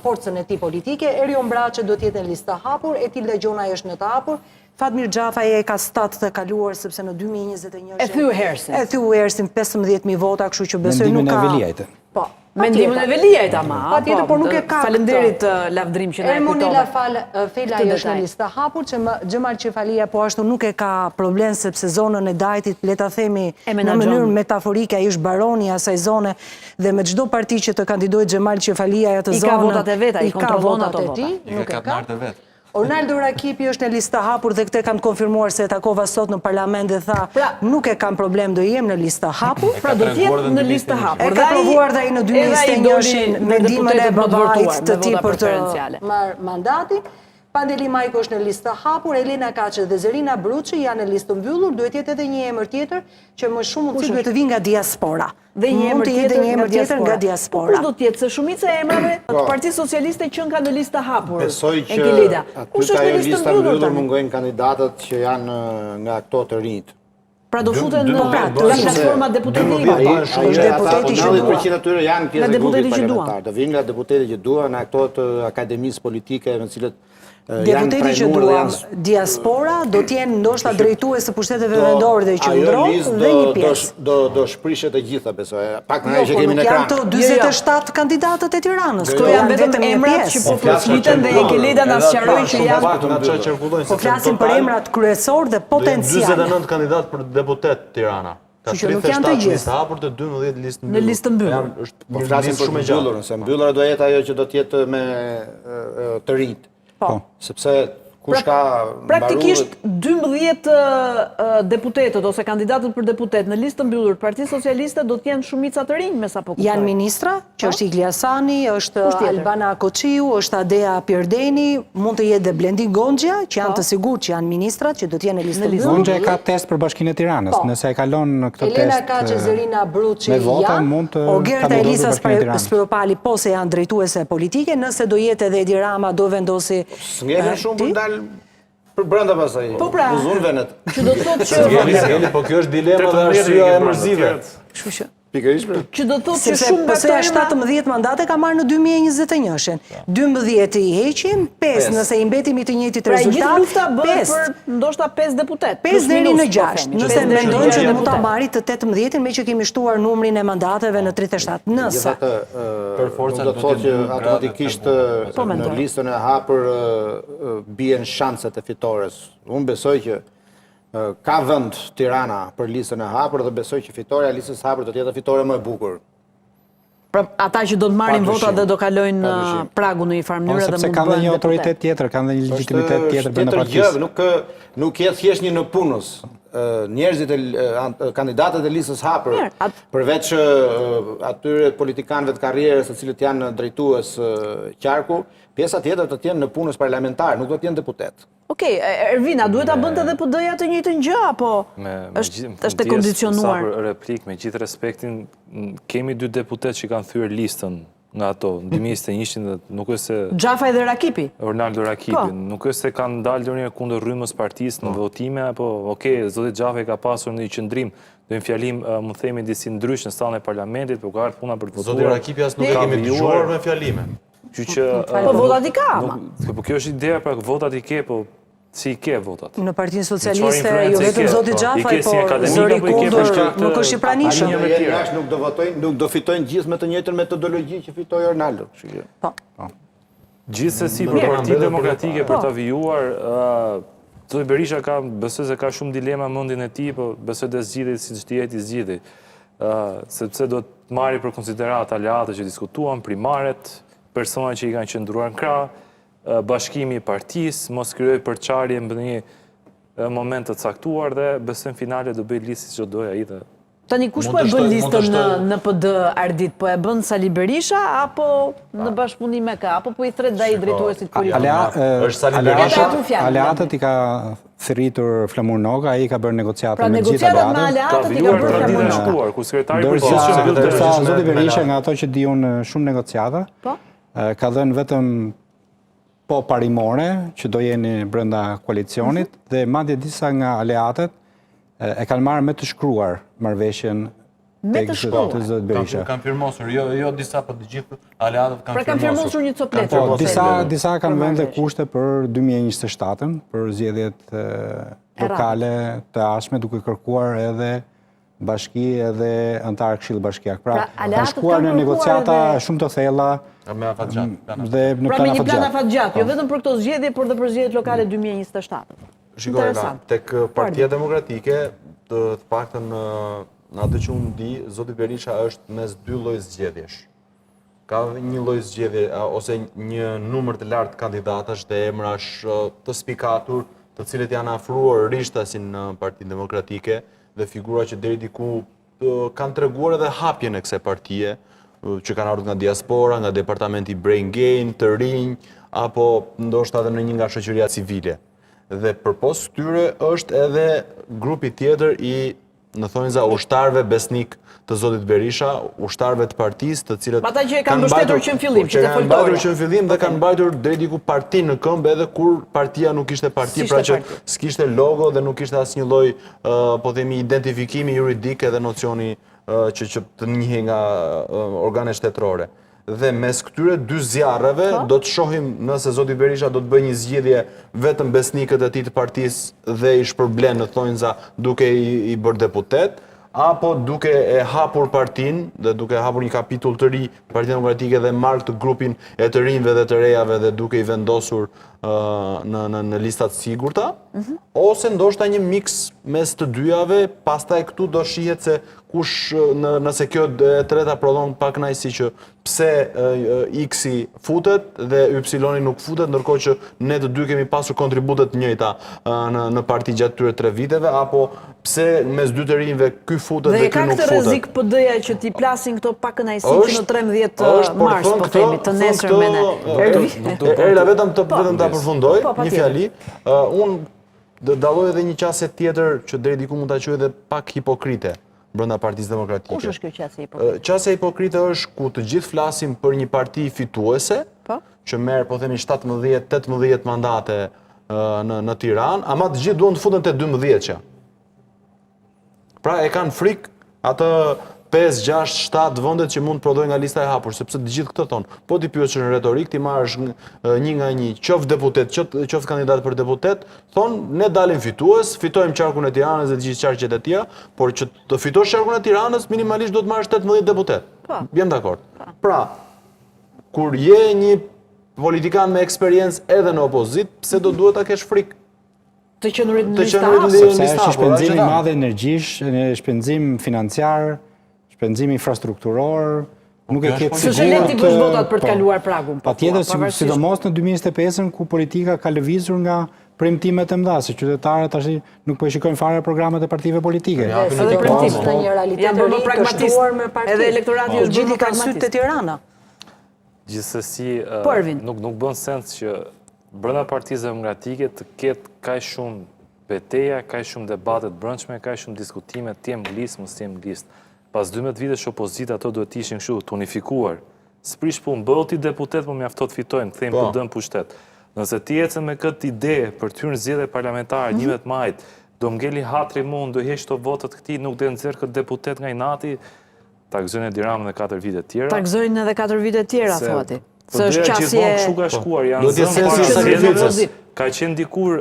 [SPEAKER 9] forcën e tij politike. Erion Braçe do të jetë në listë të hapur, Etilda Gjonaj është në të hapur, Fatmir Xhafaj e ka stat të kaluar sepse në 2021
[SPEAKER 1] e thyu hersin.
[SPEAKER 9] E thyu hersin 15.000 vota, kështu që besoj nuk ka.
[SPEAKER 8] Mendimin e Veliajt.
[SPEAKER 1] Po, mendimin e Veliajt ama.
[SPEAKER 9] Patjetër, por nuk e ka.
[SPEAKER 1] Faleminderit Lavdrim që na e kujtove.
[SPEAKER 9] Ermonila Fela është në listë të hapur, që Xhemal Çefalia po ashtu nuk e ka problem sepse zonën e Dajtit, le ta themi në mënyrë metaforike, ai është baroni i asaj zone dhe me çdo parti që të kandidojë Xhemal Çefalia atë zonë.
[SPEAKER 1] I ka votat e vet, ai kontrollon ato vota.
[SPEAKER 9] Nuk e ka. Ornaldo Rakipi është në listë të hapur dhe këtë kam konfirmuar se takova sot në parlament dhe tha nuk e kam problem, do jem në listë të hapur.
[SPEAKER 1] Pra do të jetë në listë të hapur.
[SPEAKER 9] E ka provuar dhe ai në 2021 mendimin e babait të tij për të marrë mandatin. Pandeli Majko është në listë të hapur, Elena Kaçë dhe Zerina Bruçi janë në listë të mbyllur, duhet jetë edhe një emër tjetër që më shumë mundësi duhet të vinë nga diaspora.
[SPEAKER 1] Dhe një emër
[SPEAKER 9] tjetër nga diaspora.
[SPEAKER 1] Kush do të jetë se shumica e emrave të Partisë Socialiste që ka në listë të hapur?
[SPEAKER 5] Besoj që aty ka ajo lista mbyllur mungojnë kandidatët që janë nga këto të rinjt.
[SPEAKER 1] Pra do futen në platforma deputetike.
[SPEAKER 5] Është deputeti që 90% atyre janë pjesë e grupit parlamentar. Do vinë nga deputetët që duan, nga këto të akademisë politike me cilët
[SPEAKER 9] deputeti që duam diaspora do t'jenë ndoshta drejtues të pushteteve vendore dhe qendrore dhe një pjesë.
[SPEAKER 5] Do shprishet të gjitha, besoj. Pak më që kemi në ekran.
[SPEAKER 9] Janë të 47 kandidatët e Tiranës.
[SPEAKER 1] Këto janë vetëm emrat që po fliten dhe Keleda na sqaroi që janë.
[SPEAKER 9] Po flasim për emrat kryesor dhe potencial.
[SPEAKER 6] 49 kandidat për deputet Tirana. Ka 37 listë hapur të 12 listë mbyllur.
[SPEAKER 1] Në listë mbyllur.
[SPEAKER 5] Po flasim për mbyllur, se mbyllura do jetë ajo që do të jetë me të rinjt.
[SPEAKER 1] Po,
[SPEAKER 5] sepse kush ka
[SPEAKER 1] praktikisht 12 deputetët ose kandidatët për deputet në listë mbyllur Partisë Socialiste do të jenë shumica të rinj me sapo kuptoj.
[SPEAKER 9] Janë ministra, që është Igli Hasani, është Albana Koçiu, është Adea Pirdeni, mund të jetë dhe Blendi Goxha, që janë të sigurt që janë ministra që do të jenë në listë mbyllur.
[SPEAKER 8] Goxha ka test për Bashkinë e Tiranës, nëse e kalon këtë test.
[SPEAKER 9] Elena Kaçë, Zerina Bruçi janë, Ogerta Elisa Spiropali po se janë drejtuese politike, nëse do jetë edhe Edi Rama do vendosi.
[SPEAKER 5] S'ngelen shumë për dalë për brenda pasaj.
[SPEAKER 1] Po pra.
[SPEAKER 5] Uzun venet.
[SPEAKER 1] Që do të thotë që
[SPEAKER 6] po kjo është dilema dhe arsyeja e mërzive.
[SPEAKER 1] Kështu që
[SPEAKER 5] Pikërisht për.
[SPEAKER 1] Që do të thotë që
[SPEAKER 9] Sepse
[SPEAKER 1] shumë nga
[SPEAKER 9] PS-ja
[SPEAKER 1] këto
[SPEAKER 9] 17 mandate ka marrë në 2021-shin. 12 i heqim, 5 nëse i mbetimi të njëjtit
[SPEAKER 1] pra gjithë
[SPEAKER 9] rezultat.
[SPEAKER 1] lufta bëhet për ndoshta 5 deputet.
[SPEAKER 9] 5 deri në 6. Nëse mendojnë që mund ta
[SPEAKER 1] marrë
[SPEAKER 9] marri të 18-in me që kemi shtuar numrin e mandateve në 37. Nëse
[SPEAKER 5] Për forca do të thotë që automatikisht në listën e hapur bien shanset e fitores. Unë besoj që ka vend Tirana për listën e hapur dhe besoj që fitoria e listës hapur do të jetë fitore më e bukur.
[SPEAKER 1] Pra ata që do të marrin vota dhe do kalojnë pragun në një farë mënyrë dhe mund të bëhen.
[SPEAKER 8] Sepse kanë dhe një autoritet tjetër, kanë dhe një legitimitet tjetër brenda partisë.
[SPEAKER 5] Nuk jetë thjesht një në punës. Njerëzit kandidatët e listës hapur, përveç atyre politikanëve të karrierës, të cilët janë drejtues qarku, pjesa tjetër do të jenë në punës parlamentare, nuk do të jenë deputet.
[SPEAKER 1] Okej, Ervina, duhet ta bënte edhe PD-ja të njëjtën gjë apo është e kondicionuar?
[SPEAKER 7] Sa për replik, me gjithë respektin, kemi 2 deputet që kanë thyer listën nga ato, në 2021 dhe nuk është se...
[SPEAKER 1] Xhafaj dhe Rakipi?
[SPEAKER 7] Ornaldo Rakipi. Nuk është se kanë dalë ndonjëherë kundër rrymës partisë në votime, apo, okej, zoti Xhafaj ka pasur në një qëndrim, do një fjalim, më themi, disi ndrysh në sallën e parlamentit, por ka ardhur puna për të votuar.
[SPEAKER 6] Zoti Rakipi as nuk kemi dëgjuar me fjalime.
[SPEAKER 1] Po votat i ka, ama.
[SPEAKER 7] Po kjo është ideja, pra votat i ke, po si i ke votat?
[SPEAKER 9] Në Partinë Socialiste, jo vetëm zoti Xhafaj, po zëri kundër nuk është i pranishëm.
[SPEAKER 5] Jashtë nuk do votojnë, nuk do fitojnë gjithë me të njëjtën metodologji që fitoi Ornaldo.
[SPEAKER 9] Po.
[SPEAKER 7] Gjithsesi për Partinë Demokratike për ta vijuar, zoti Berisha besoj se ka shumë dilema në mendjen e tij, po besoj të zgjidhej siç të jetë i zgjidhej. Sepse do të marrë për konsiderat aleatët që diskutuan, primaret, personat që i kanë qëndruar në krah, bashkimi i partisë, mos krijoj përçarje në një moment të caktuar dhe besoj në finale do bëj listë siç do doja ai dhe.
[SPEAKER 1] Tani kush po e bën listën në PD Ardit? Po e bën Sali Berisha apo në bashkëpunim me ka? Apo po i thret ai drejtuesit politik?
[SPEAKER 8] Aleatët i ka thirritur Flamur Noga, ai ka bërë negociata me gjithë
[SPEAKER 1] aleatët. Pra negociatat me aleatët i ka bërë Flamur Noga.
[SPEAKER 7] Shkuar, ku sekretari përgjithshëm
[SPEAKER 8] Dërsa zoti Berisha nga ato që diun shumë negociata, ka dhënë vetëm po parimore që do jeni brenda koalicionit dhe madje disa nga aleatët e kanë marrë me të shkruar marrëveshjen
[SPEAKER 1] tek zoti
[SPEAKER 8] Berisha.
[SPEAKER 6] Kanë firmosur, jo disa, po të gjithë aleatët kanë firmosur.
[SPEAKER 1] Pra kanë firmosur një coplet.
[SPEAKER 8] Po, disa kanë vënë kushte për 2027-ën, për zgjedhjet lokale të ardhshme, duke kërkuar edhe bashki edhe antar Këshillit Bashkiak. Pra, kanë shkuar në negociata shumë të thella.
[SPEAKER 6] Me afatgjat.
[SPEAKER 8] Dhe në
[SPEAKER 1] pra me një plan afatgjat, jo vetëm për këto zgjedhje, por dhe për zgjedhjet lokale 2027.
[SPEAKER 6] Shikoj, tek Partia Demokratike, të paktën në atë që unë di, zoti Berisha është mes 2 lloj zgjedhjesh. Ka një lloj zgjedhje ose një numër të lartë kandidatash dhe emrash të spikatur, të cilët janë afruar rishtasin në Partinë Demokratike dhe figura që deri diku kanë treguar edhe hapjen e kësaj partie, që kanë ardhur nga diaspora, nga departamenti Brain Gain, të rinj, apo ndoshta edhe në një nga shoqëria civile. Dhe përpos këtyre është edhe grupi tjetër i, në thonjza, ushtarëve besnik të zotit Berisha, ushtarëve të partisë, të cilët
[SPEAKER 1] ata që e kanë mbështetur që në fillim, që të foltoria.
[SPEAKER 6] Kanë mbajtur që në fillim dhe kanë mbajtur deri diku partinë në këmbë edhe kur partia nuk ishte parti, pra që s'kishte logo dhe nuk ishte asnjë lloj, po themi, identifikimi juridik edhe nocioni që të njihej nga organet shtetërore. Dhe mes këtyre 2 zjarreve do të shohim nëse zoti Berisha do të bëjë një zgjedhje vetëm besnikët e tij të partisë dhe i shpërblen në thonjza duke i bërë deputet, apo duke e hapur partinë dhe duke hapur një kapitull të ri Partinë Demokratike dhe marrë këtë grupin e të rinjve dhe të rejave dhe duke i vendosur në listat sigurta, ose ndoshta një mix mes të dyjave, pastaj këtu do shihet se kush, nëse kjo e treta prodhon pak kënaqësi që pse X-i futet dhe Y-i nuk futet, ndërkohë që ne të dy kemi pasur kontributet njëjta në parti gjatë këtyre 3 viteve, apo pse mes 2 të rinjve ky futet dhe ky nuk futet.
[SPEAKER 1] Dhe ka këtë rrezik PD-ja që t'i plasin këto pak kënaqësi që në 13 mars, po themi, të nesërmen.
[SPEAKER 6] Erla vetëm ta përfundoj, një fjali. Unë dalloj edhe një qasje tjetër që deri diku mund ta quaj edhe pak hipokrite brenda Partisë Demokratike.
[SPEAKER 1] Kush është kjo qasje hipokrite?
[SPEAKER 6] Qasja hipokrite është ku të gjithë flasim për një parti fituese, që merr, po themi, 17-18 mandate në Tiranë, ama të gjithë duan të futen te 12-qa. Pra e kanë frikë atë 5, 6, 7 vendet që mund të prodhojnë nga lista e hapur, sepse të gjithë këtë thonë. Po ti pyetësh në retorik, ti marrësh një nga një, qoftë deputet, qoftë kandidat për deputet, thonë ne dalim fitues, fitojmë qarkun e Tiranës dhe të gjithë qarqet e tjera, por që të fitosh qarkun e Tiranës, minimalisht do të marrësh 18 deputet. Jam dakord. Pra, kur je një politikan me eksperiencë edhe në opozit, pse do duhet ta kesh frikë?
[SPEAKER 9] Të qenurit në lista
[SPEAKER 6] hapur.
[SPEAKER 9] hapur.
[SPEAKER 8] Sepse është shpenzim i madh energjish, shpenzim financiar, shpenzim infrastrukturor, nuk e ke
[SPEAKER 9] Së shëlet ti bësh votat për të kaluar pragun.
[SPEAKER 8] Patjetër, sidomos në 2025-ën ku politika ka lëvizur nga premtimet e mëdha, se qytetarët tash nuk po i shikojnë fare programet e partive politike.
[SPEAKER 9] Edhe premtimet në një realitet të ri të shtuar me parti.
[SPEAKER 1] Edhe elektorati është
[SPEAKER 9] gjithë kanë sytë te Tirana.
[SPEAKER 7] Gjithsesi,
[SPEAKER 1] Ervin.
[SPEAKER 7] nuk bën sens që brenda Partisë Demokratike të ketë kaq shumë betejë, kaq shumë debate të brendshme, kaq shumë diskutime, të jem listë, mos të jem listë. Pas 12 vitesh opozita ato duhet të ishin kështu të unifikuar. S'prish punë, bëhet ti deputet, po mjaftot fitojmë, kthejmë PD në pushtet. Nëse ti ecën me këtë ide për të hyrë në zgjedhje parlamentare 11 majit, do ngeli hatri mund, do heq këto votat këtij, nuk do nxjerr këtë deputet nga inati, ta gëzojnë Edi Ramën edhe 4 vite të tjera.
[SPEAKER 1] Ta gëzojnë edhe 4 vite të tjera, thuati. Se është qasje...
[SPEAKER 7] Kështu ka shkuar, janë zënë ka qenë dikur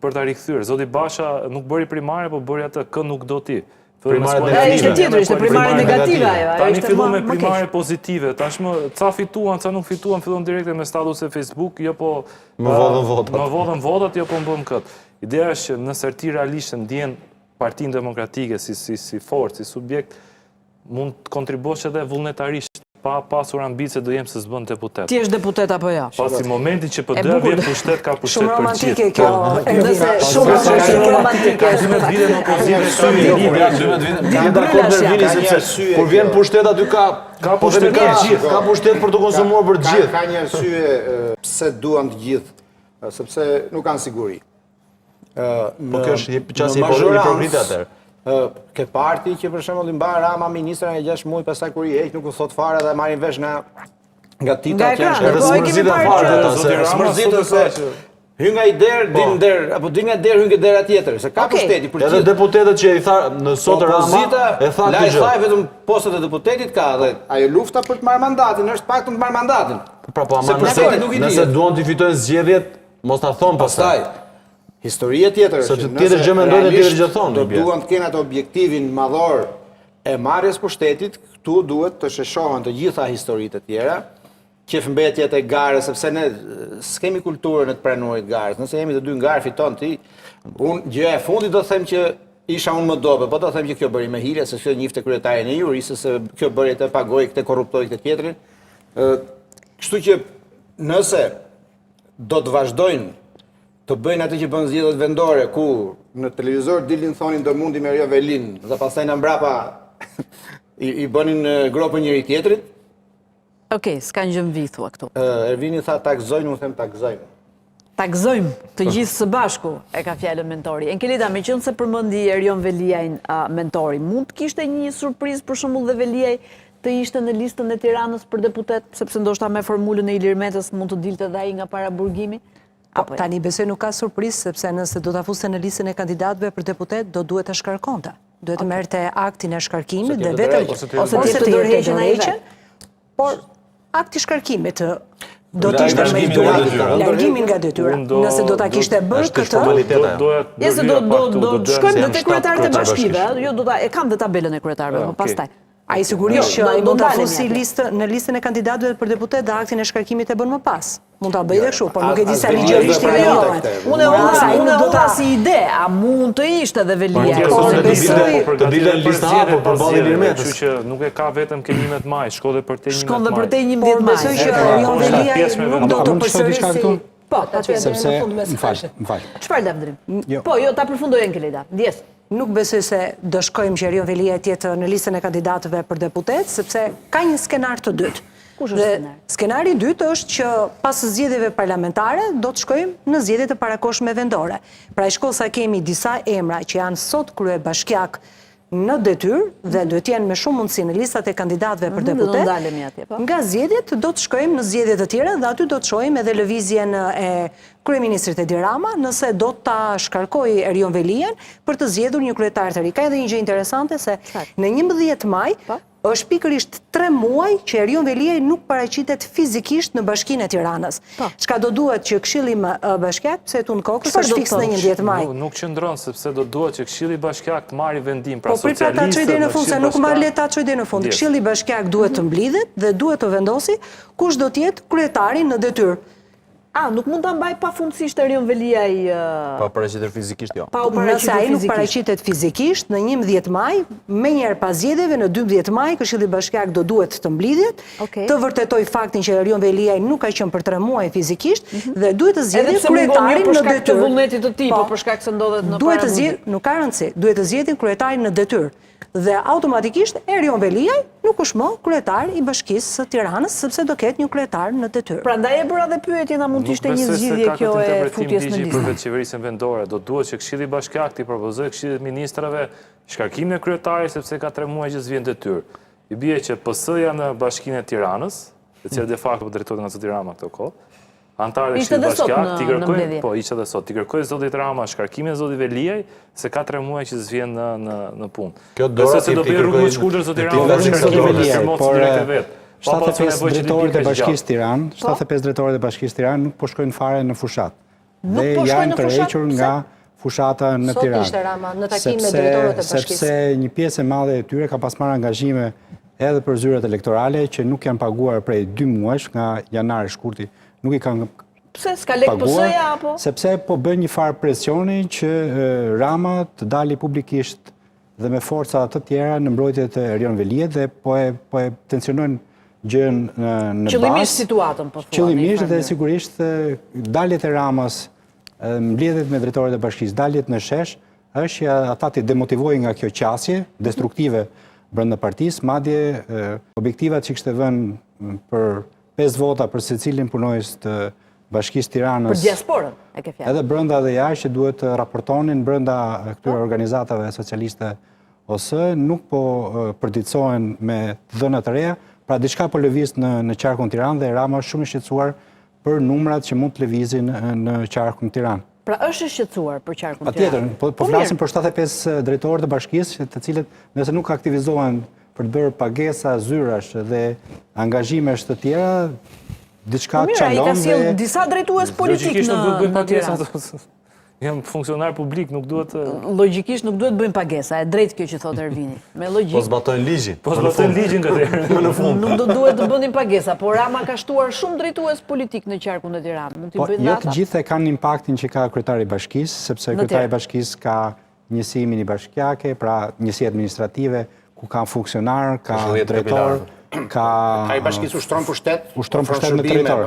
[SPEAKER 7] për ta rikthyer. Zoti Basha nuk bëri primare, po bëri atë kë nuk do ti.
[SPEAKER 1] Ishte tjetër, ishte primare negative ajo.
[SPEAKER 7] Tani fillon me primare pozitive. Tashmë ca fituan, ca nuk fituan, fillon direkte me status e Facebook, jo po
[SPEAKER 6] më
[SPEAKER 7] vodhën votat, jo po mbëm këtë. Ideja është që nëse ti realisht ndjen Partinë Demokratike si forcë, si subjekt, mund të kontribuosh edhe vullnetarisht, pa pasur ambicie do jem se s'bën deputet.
[SPEAKER 1] Ti je deputet apo jo?
[SPEAKER 7] Pasi momentin që PD vjen pushtet, ka pushtet
[SPEAKER 9] Shumë
[SPEAKER 7] për
[SPEAKER 9] romantike
[SPEAKER 7] gjithë.
[SPEAKER 9] kjo.
[SPEAKER 1] Shumë romantike.
[SPEAKER 7] Ka 12 vite në
[SPEAKER 6] opozitë. Kur vjen pushtet aty ka pushtet për gjithë, ka pushtet për të konsumuar për gjithë.
[SPEAKER 5] Ka një arsye pse duan të gjithë, sepse nuk kanë siguri.
[SPEAKER 6] Po kjo është qasje hipokrite atëherë.
[SPEAKER 5] Ke parti që për shembull i mban Rama ministra nga 6 muaj, pastaj kur i heq nuk u thot fare dhe marrin vesh nga tita që është
[SPEAKER 6] edhe smërzitë fare ata se
[SPEAKER 5] smërzitë se hyn nga i derë, din derë, apo din nga derë hyn nga dera tjetër, se ka pushteti për
[SPEAKER 6] edhe deputetët që i tha në sot Rama e tha
[SPEAKER 5] këtë gjë. Ai vetëm postat e deputetit ka dhe ajo lufta për të marrë mandatin, është pak të marrë mandatin.
[SPEAKER 6] Pra po ama nëse duan të fitojnë zgjedhjet, mos ta thon pastaj.
[SPEAKER 5] Historia tjetër është,
[SPEAKER 6] tjetër gjë mendojnë tjetër gjë thonë.
[SPEAKER 5] Do duan të kenë atë objektivin madhor e marrjes pushtetit, këtu duhet të sheshohen të gjitha historitë e tjera, qefmbetjet e garës, sepse ne s'kemi kulturën e të pranuarit garës. Nëse jemi të dy garë fiton ti, unë gjëja e fundit do të them që isha unë më dobe, po do të them që kjo bëri me hile, se kjo njifte kryetarin e jurisë, se kjo bëri të pagoj, këtë korruptoj, këtë tjetrin. Kështu që nëse do të vazhdojnë të bëjnë atë që bën zgjedhjet vendore, ku në televizor dilin thonin do mundi me Rio Velin, dhe pastaj në mbrapa i bënin gropën njëri tjetrit.
[SPEAKER 1] Okej, s'kan gjë mbi thua këtu.
[SPEAKER 5] Ervini tha ta gëzojnë, unë them ta gëzojmë.
[SPEAKER 1] Ta gëzojmë të gjithë së bashku, e ka fjalën mentori. Enkelida, meqense përmendi Erion Veliajin mentori, mund të kishte një surprizë për shembull dhe Veliaj të ishte në listën e Tiranës për deputet, sepse ndoshta me formulën e Ilir Metës mund të dilte dhe ai nga para burgimi?
[SPEAKER 9] Tani besoj nuk ka surprizë, sepse nëse do ta fuste në listën e kandidatëve për deputet, do duhet të shkarkonte. Duhet të merrte aktin e shkarkimit dhe vetëm ose të dorëheqen ai vet. Por akti i shkarkimit do të ishte më i durë. Largimin nga detyra. Nëse do ta kishte bërë këtë,
[SPEAKER 1] do shkojmë dhe te kryetarët e bashkive, jo do ta e kam dhe tabelën e kryetarëve, po pastaj.
[SPEAKER 9] Ai sigurisht që ai mund ta fusi në listën e kandidatëve për deputet dhe aktin e shkarkimit e bën më pas. Mund ta bëjë kështu, por nuk e di sa ligjërisht i lejohet.
[SPEAKER 1] Unë dha si ide, a mund të ishte dhe Velia.
[SPEAKER 6] Të dilën lista apo përballë Ilir Metës.
[SPEAKER 7] Kështu që nuk e ka vetëm ke 11 maj, shkon dhe për te 11 maj.
[SPEAKER 1] Shkon dhe për te 11 maj.
[SPEAKER 9] Por besoj që Erion Velia nuk do të përsërisë.
[SPEAKER 1] Po,
[SPEAKER 8] sepse më fal.
[SPEAKER 1] Çfarë lëndrim? Po, jo ta përfundoj Enkelida. Ndjes.
[SPEAKER 9] Nuk besoj se do shkojmë që Erion Velia tjetë në listën e kandidatëve për deputet, sepse ka një skenar të dytë.
[SPEAKER 1] Kush është skenar?
[SPEAKER 9] Skenari i dytë është që pas zgjedhjeve parlamentare do të shkojmë në zgjedhjet e parakohshme vendore. Pra shkosa kemi disa emra që janë sot kryebashkiak në detyrë dhe duhet të jenë me shumë mundësi në listat e kandidatëve për deputet.
[SPEAKER 1] ndalemi atje, po.
[SPEAKER 9] Nga zgjedhjet do të shkojmë në zgjedhje të tjera dhe aty do të shohim edhe lëvizjen e kryeministrit Edi Rama nëse do ta shkarkojë Erion Velian për të zgjedhur një kryetar të ri. Ka edhe një gjë interesante se në 11 maj është pikërisht 3 muaj që Erion Veliaj nuk paraqitet fizikisht në Bashkinë e Tiranës. Çka do duhet që Këshilli Bashkiak, pse tu në kokës, është fiks në 11 maj.
[SPEAKER 7] Nuk qëndron sepse do duhet që Këshilli Bashkiak të marrë vendim pra
[SPEAKER 9] Po pritet ta çojë deri në fund, se nuk marr le ta çojë deri në fund. Këshilli Bashkiak duhet të mblidhet dhe duhet të vendosi kush do të jetë kryetari në detyrë.
[SPEAKER 1] Nuk mund ta mbaj pafundësisht Erion Veliaj
[SPEAKER 6] Pa paraqitur fizikisht jo.
[SPEAKER 9] Nëse ai nuk paraqitet fizikisht në 11 maj, menjëherë pas zgjedhjeve në 12 maj Këshilli Bashkiak do duhet të mblidhet, të vërtetoj faktin që Erion Veliaj nuk ka qenë për 3 muaj fizikisht dhe duhet të zgjedhë kryetarin në detyrë.
[SPEAKER 1] Të vullnetit të tij, po për shkak se ndodhet në
[SPEAKER 9] duhet të zgjedhë, nuk ka rëndësi, duhet të zgjedhin kryetarin në detyrë. Dhe automatikisht Erion Veliaj nuk është më kryetar i Bashkisë së Tiranës, sepse do ketë një kryetar në detyrë.
[SPEAKER 1] Prandaj e bëra dhe pyetjen, a mund të ishte një zgjidhje kjo e futjes në listë?
[SPEAKER 7] Për vetë qeverisjen vendore, do duhet që Këshilli Bashkiak t'i propozojë Këshillit Ministrave shkarkimin e kryetarit sepse ka 3 muaj që s'vjen detyrë. I bie që PS-ja në Bashkinë e Tiranës, e cila de facto po drejtohet nga zoti Rama këto kohë, antarët e Këshillit Bashkiak t'i kërkojnë, po ishte edhe sot, t'i kërkojnë zotit Rama shkarkimin e zotit Veliaj se ka 3 muaj që s'vjen në punë.
[SPEAKER 6] Kjo dora
[SPEAKER 7] se do bëj rrugë më të shkurtër zoti Rama shkarkimin e mos direkt e vet.
[SPEAKER 8] 75 drejtorët e Bashkisë Tiranë, 75 drejtorët e Bashkisë Tiranë nuk po shkojnë fare në fushat. Dhe janë tërhequr nga fushata në Tiranë.
[SPEAKER 9] Sot ishte Rama në takim me drejtorët e Bashkisë.
[SPEAKER 8] Sepse një pjesë e madhe e tyre ka pas marrë angazhime edhe për zyrat elektorale që nuk janë paguar prej 2 muajsh nga janari shkurti. Nuk i kanë
[SPEAKER 1] pse s'ka lek PS-ja apo?
[SPEAKER 8] Sepse po bën një farë presioni që Rama të dali publikisht dhe me forca të tjera në mbrojtje të Erion Veliajt dhe po e tensionojnë gjën në bazë.
[SPEAKER 1] Qëllimisht situatën, po thua.
[SPEAKER 8] Qëllimisht dhe sigurisht daljet e Ramës, mbledhjet me drejtorët e Bashkisë, daljet në shesh, është që ata të demotivojnë nga kjo qasje destruktive brenda partisë, madje objektivat që kishte vënë për 5 vota për secilin punojës të Bashkisë Tiranës.
[SPEAKER 1] Për diasporën, e ke fjalë.
[SPEAKER 8] Edhe brenda dhe jashtë që duhet të raportonin brenda këtyre organizatave socialiste ose nuk po përditësohen me dhëna të reja, pra diçka po lëviz në qarkun Tiranë dhe Rama është shumë i shqetësuar për numrat që mund të lëvizin në qarkun Tiranë.
[SPEAKER 1] Pra është i shqetësuar për qarkun
[SPEAKER 8] Tiranë. Patjetër, po flasim për 75 drejtorë të Bashkisë, të cilët nëse nuk aktivizohen për të bërë pagesa, zyrash dhe angazhimesh të tjera, diçka çalon dhe...
[SPEAKER 1] i ka sjellë disa drejtues politik në Tiranë.
[SPEAKER 7] Jam funksionar publik, nuk duhet të...
[SPEAKER 1] Logjikisht nuk duhet bëjmë pagesa, e drejt kjo që thotë Ervini. Me logjik.
[SPEAKER 6] Po zbatojnë ligjin.
[SPEAKER 7] Po zbatojnë ligjin këtë në fund.
[SPEAKER 1] Nuk do duhet të bënin pagesa, por Rama ka shtuar shumë drejtues politik në qarkun e Tiranës. Mund t'i bëjnë
[SPEAKER 8] ata? Jo të gjithë kanë impaktin që ka kryetari i Bashkisë, sepse kryetari i Bashkisë ka njësi mini bashkiake, pra njësi administrative, ku ka funksionar, ka drejtor, ka
[SPEAKER 5] i Bashkisë ushtron pushtet
[SPEAKER 8] në territor.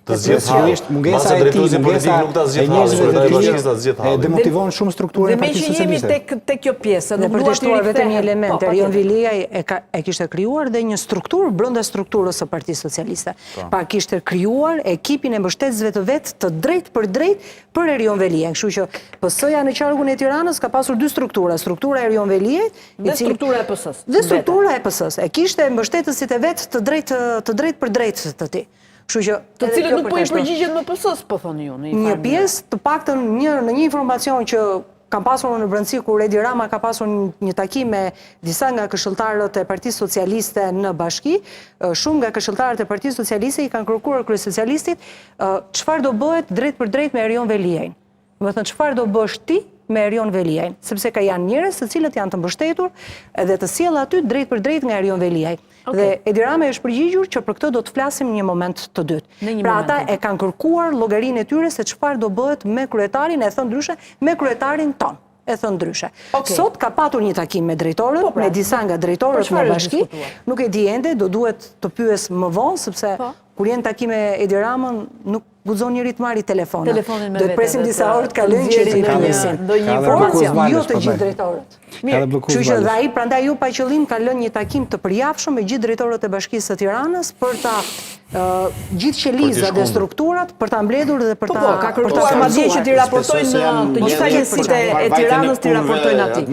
[SPEAKER 6] Të zgjedhë masa drejtuesi politik nuk ta zgjedh hapur,
[SPEAKER 8] demotivon shumë strukturën e Partisë Socialiste.
[SPEAKER 1] Dhe me që jemi tek kjo pjesë,
[SPEAKER 9] dhe për të shtuar vetëm një element, Erion Veliaj e kishte krijuar dhe një strukturë brenda strukturës së Partisë Socialiste. Pa kishte krijuar ekipin e mbështetësve të vet të drejt për drejt për Erion Veliaj. Kështu që PS-ja në qarkun e Tiranës ka pasur 2 struktura, struktura e Erion Veliajt
[SPEAKER 1] dhe struktura e PS-s.
[SPEAKER 9] Dhe struktura e PS-s. E kishte mbështetësit e vet të drejt për drejt të tij.
[SPEAKER 1] Të cilët nuk po i përgjigjen më PS-s, po thoni ju.
[SPEAKER 9] Një pjesë, të paktën në një informacion që kam pasur në brendësi kur Edi Rama ka pasur një takim me disa nga këshilltarët e Partisë Socialiste në bashki, shumë nga këshilltarët e Partisë Socialiste i kanë kërkuar kryesocialistit çfarë do bëhet drejt për drejt me Erion Veliajin. Do të thënë çfarë do bësh ti me Erion Veliajin, sepse ka janë njerëz të cilët janë të mbështetur edhe të sjell aty drejt për drejt nga Erion Veliaj. Dhe Edi Rama është përgjigjur që për këtë do të flasim një moment të dytë. Pra ata e kanë kërkuar llogarinë e tyre se çfarë do bëhet me kryetarin, e thënë ndryshe, me kryetarin ton. E thënë ndryshe. Sot ka patur një takim me drejtorët, me disa nga drejtorët në bashki. Nuk e di ende, do duhet të pyes më vonë, sepse kur janë takime Edi Ramën, nuk guxon njëri të marrë telefonin. Do të presim disa orë të kalojnë që të njësin.
[SPEAKER 1] Ndonjë informacion.
[SPEAKER 9] Jo të gjithë drejtorët. Kështu që dhe ai prandaj ju pa qëllim ka lënë një takim të përjafshëm me gjithë drejtorët e Bashkisë së Tiranës për ta gjithë qelizat dhe strukturat për ta mbledhur dhe për ta...
[SPEAKER 1] Po, ka kërkuar madje që t'i raportojnë të gjitha njësitë e Tiranës t'i raportojnë atij.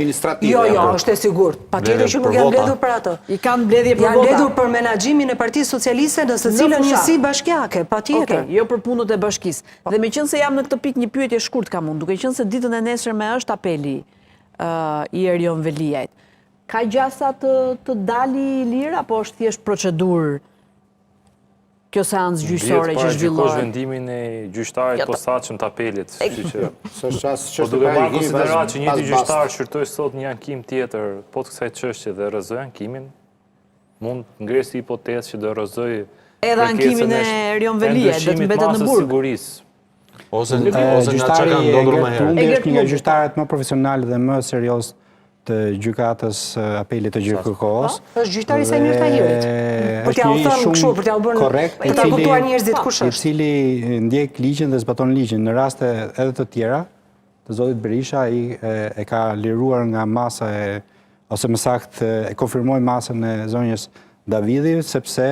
[SPEAKER 9] Jo, është e sigurt. Patjetër që nuk janë mbledhur për atë.
[SPEAKER 1] I kanë mbledhje për
[SPEAKER 9] Janë
[SPEAKER 1] vota.
[SPEAKER 9] mbledhur për menaxhimin e Partisë Socialiste në secilën njësi bashkiake, patjetër.
[SPEAKER 1] Okej, jo për punët e bashkisë. Dhe meqense jam në këtë pikë një pyetje shkurt kam unë, duke qenë se ditën e nesërme është apeli i Erion Veliajt. Ka gjasa të dali i lirë apo është thjesht procedurë kjo seancë gjyqësore që
[SPEAKER 7] Gjykosh
[SPEAKER 1] zhvillohet?
[SPEAKER 7] vendimin e gjyqtarit posaçëm të apelit.
[SPEAKER 5] Po
[SPEAKER 7] duke marrë konsiderat që njëti gjyqtar shërtoi sot një ankim tjetër po të kësaj çështje dhe rrëzoi ankimin, mund ngresi hipotezë që do rrëzoj
[SPEAKER 1] Edhe ankimin e Erion Veliajt, do të mbetet në burg.
[SPEAKER 6] Ose nga çka ka ndodhur më herë.
[SPEAKER 8] Tundi është një nga gjyqtarët më profesional dhe më serios të gjykatës apelit të gjykokos.
[SPEAKER 9] Është gjyqtari i Samir Tahirit. Për t'ia u thënë kështu, për t'ia u bërë
[SPEAKER 8] korrekt,
[SPEAKER 9] për ta kuptuar njerëzit kush
[SPEAKER 8] i
[SPEAKER 9] është.
[SPEAKER 8] cili ndjek ligjin dhe zbaton ligjin. Në raste edhe të tjera, të zotit Berisha e ka liruar nga masa ose më saktë e konfirmoi masën e zonjës Davidi sepse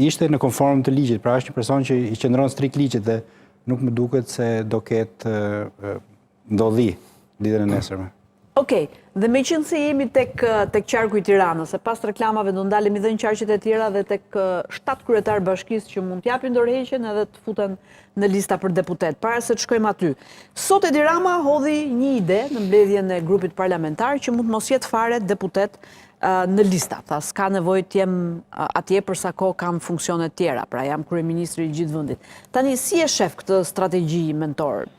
[SPEAKER 8] ishte në konform të ligjit, pra është një person që i qëndron strikt ligjit dhe nuk më duket se do ketë ndodhi ditën e nesërme.
[SPEAKER 1] Okej, dhe me qënë se jemi tek qarku i Tiranës, se pas reklamave do ndalemi dhe në qarqet e tjera dhe tek 7 kryetarë bashkisë që mund t'japin dorëheqjen edhe të futen në lista për deputet, para se të shkojmë aty. Sot Edi Rama hodhi një ide në mbledhjen e grupit parlamentar që mund mos jetë fare deputet në lista. Tha, s'ka nevojë t'jem atje përsa kohë kam funksionet tjera, pra jam kryeministri i gjithë vendit. Tani, si e shef këtë strategji mentor?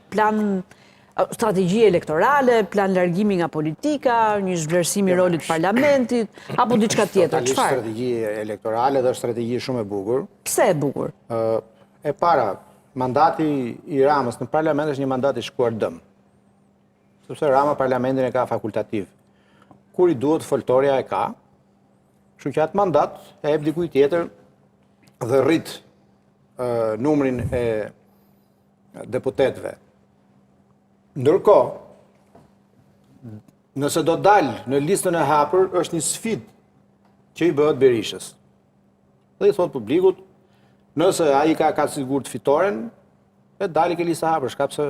[SPEAKER 1] Strategji elektorale, plan largimi nga politika, një zhvlerësimi rolit parlamentit, apo diçka tjetër,
[SPEAKER 5] Totalisht
[SPEAKER 1] çfarë?
[SPEAKER 5] strategji elektorale dhe strategji shumë e bukur.
[SPEAKER 1] Pse e bukur?
[SPEAKER 5] E para, mandati i Ramës në parlament është një mandat i shkuar dëm. Sepse Rama parlamentin e ka fakultativ. Kur i duhet foltoria e ka, kështu që atë mandat e jep dikujt tjetër dhe rrit numrin e deputetëve. Ndërkohë, nëse do dalë në listën e hapur, është një sfidë që i bëhet Berishës. Dhe i thot publikut, nëse ai ka sigurt fitoren, e dali ke lista hapur, shkak se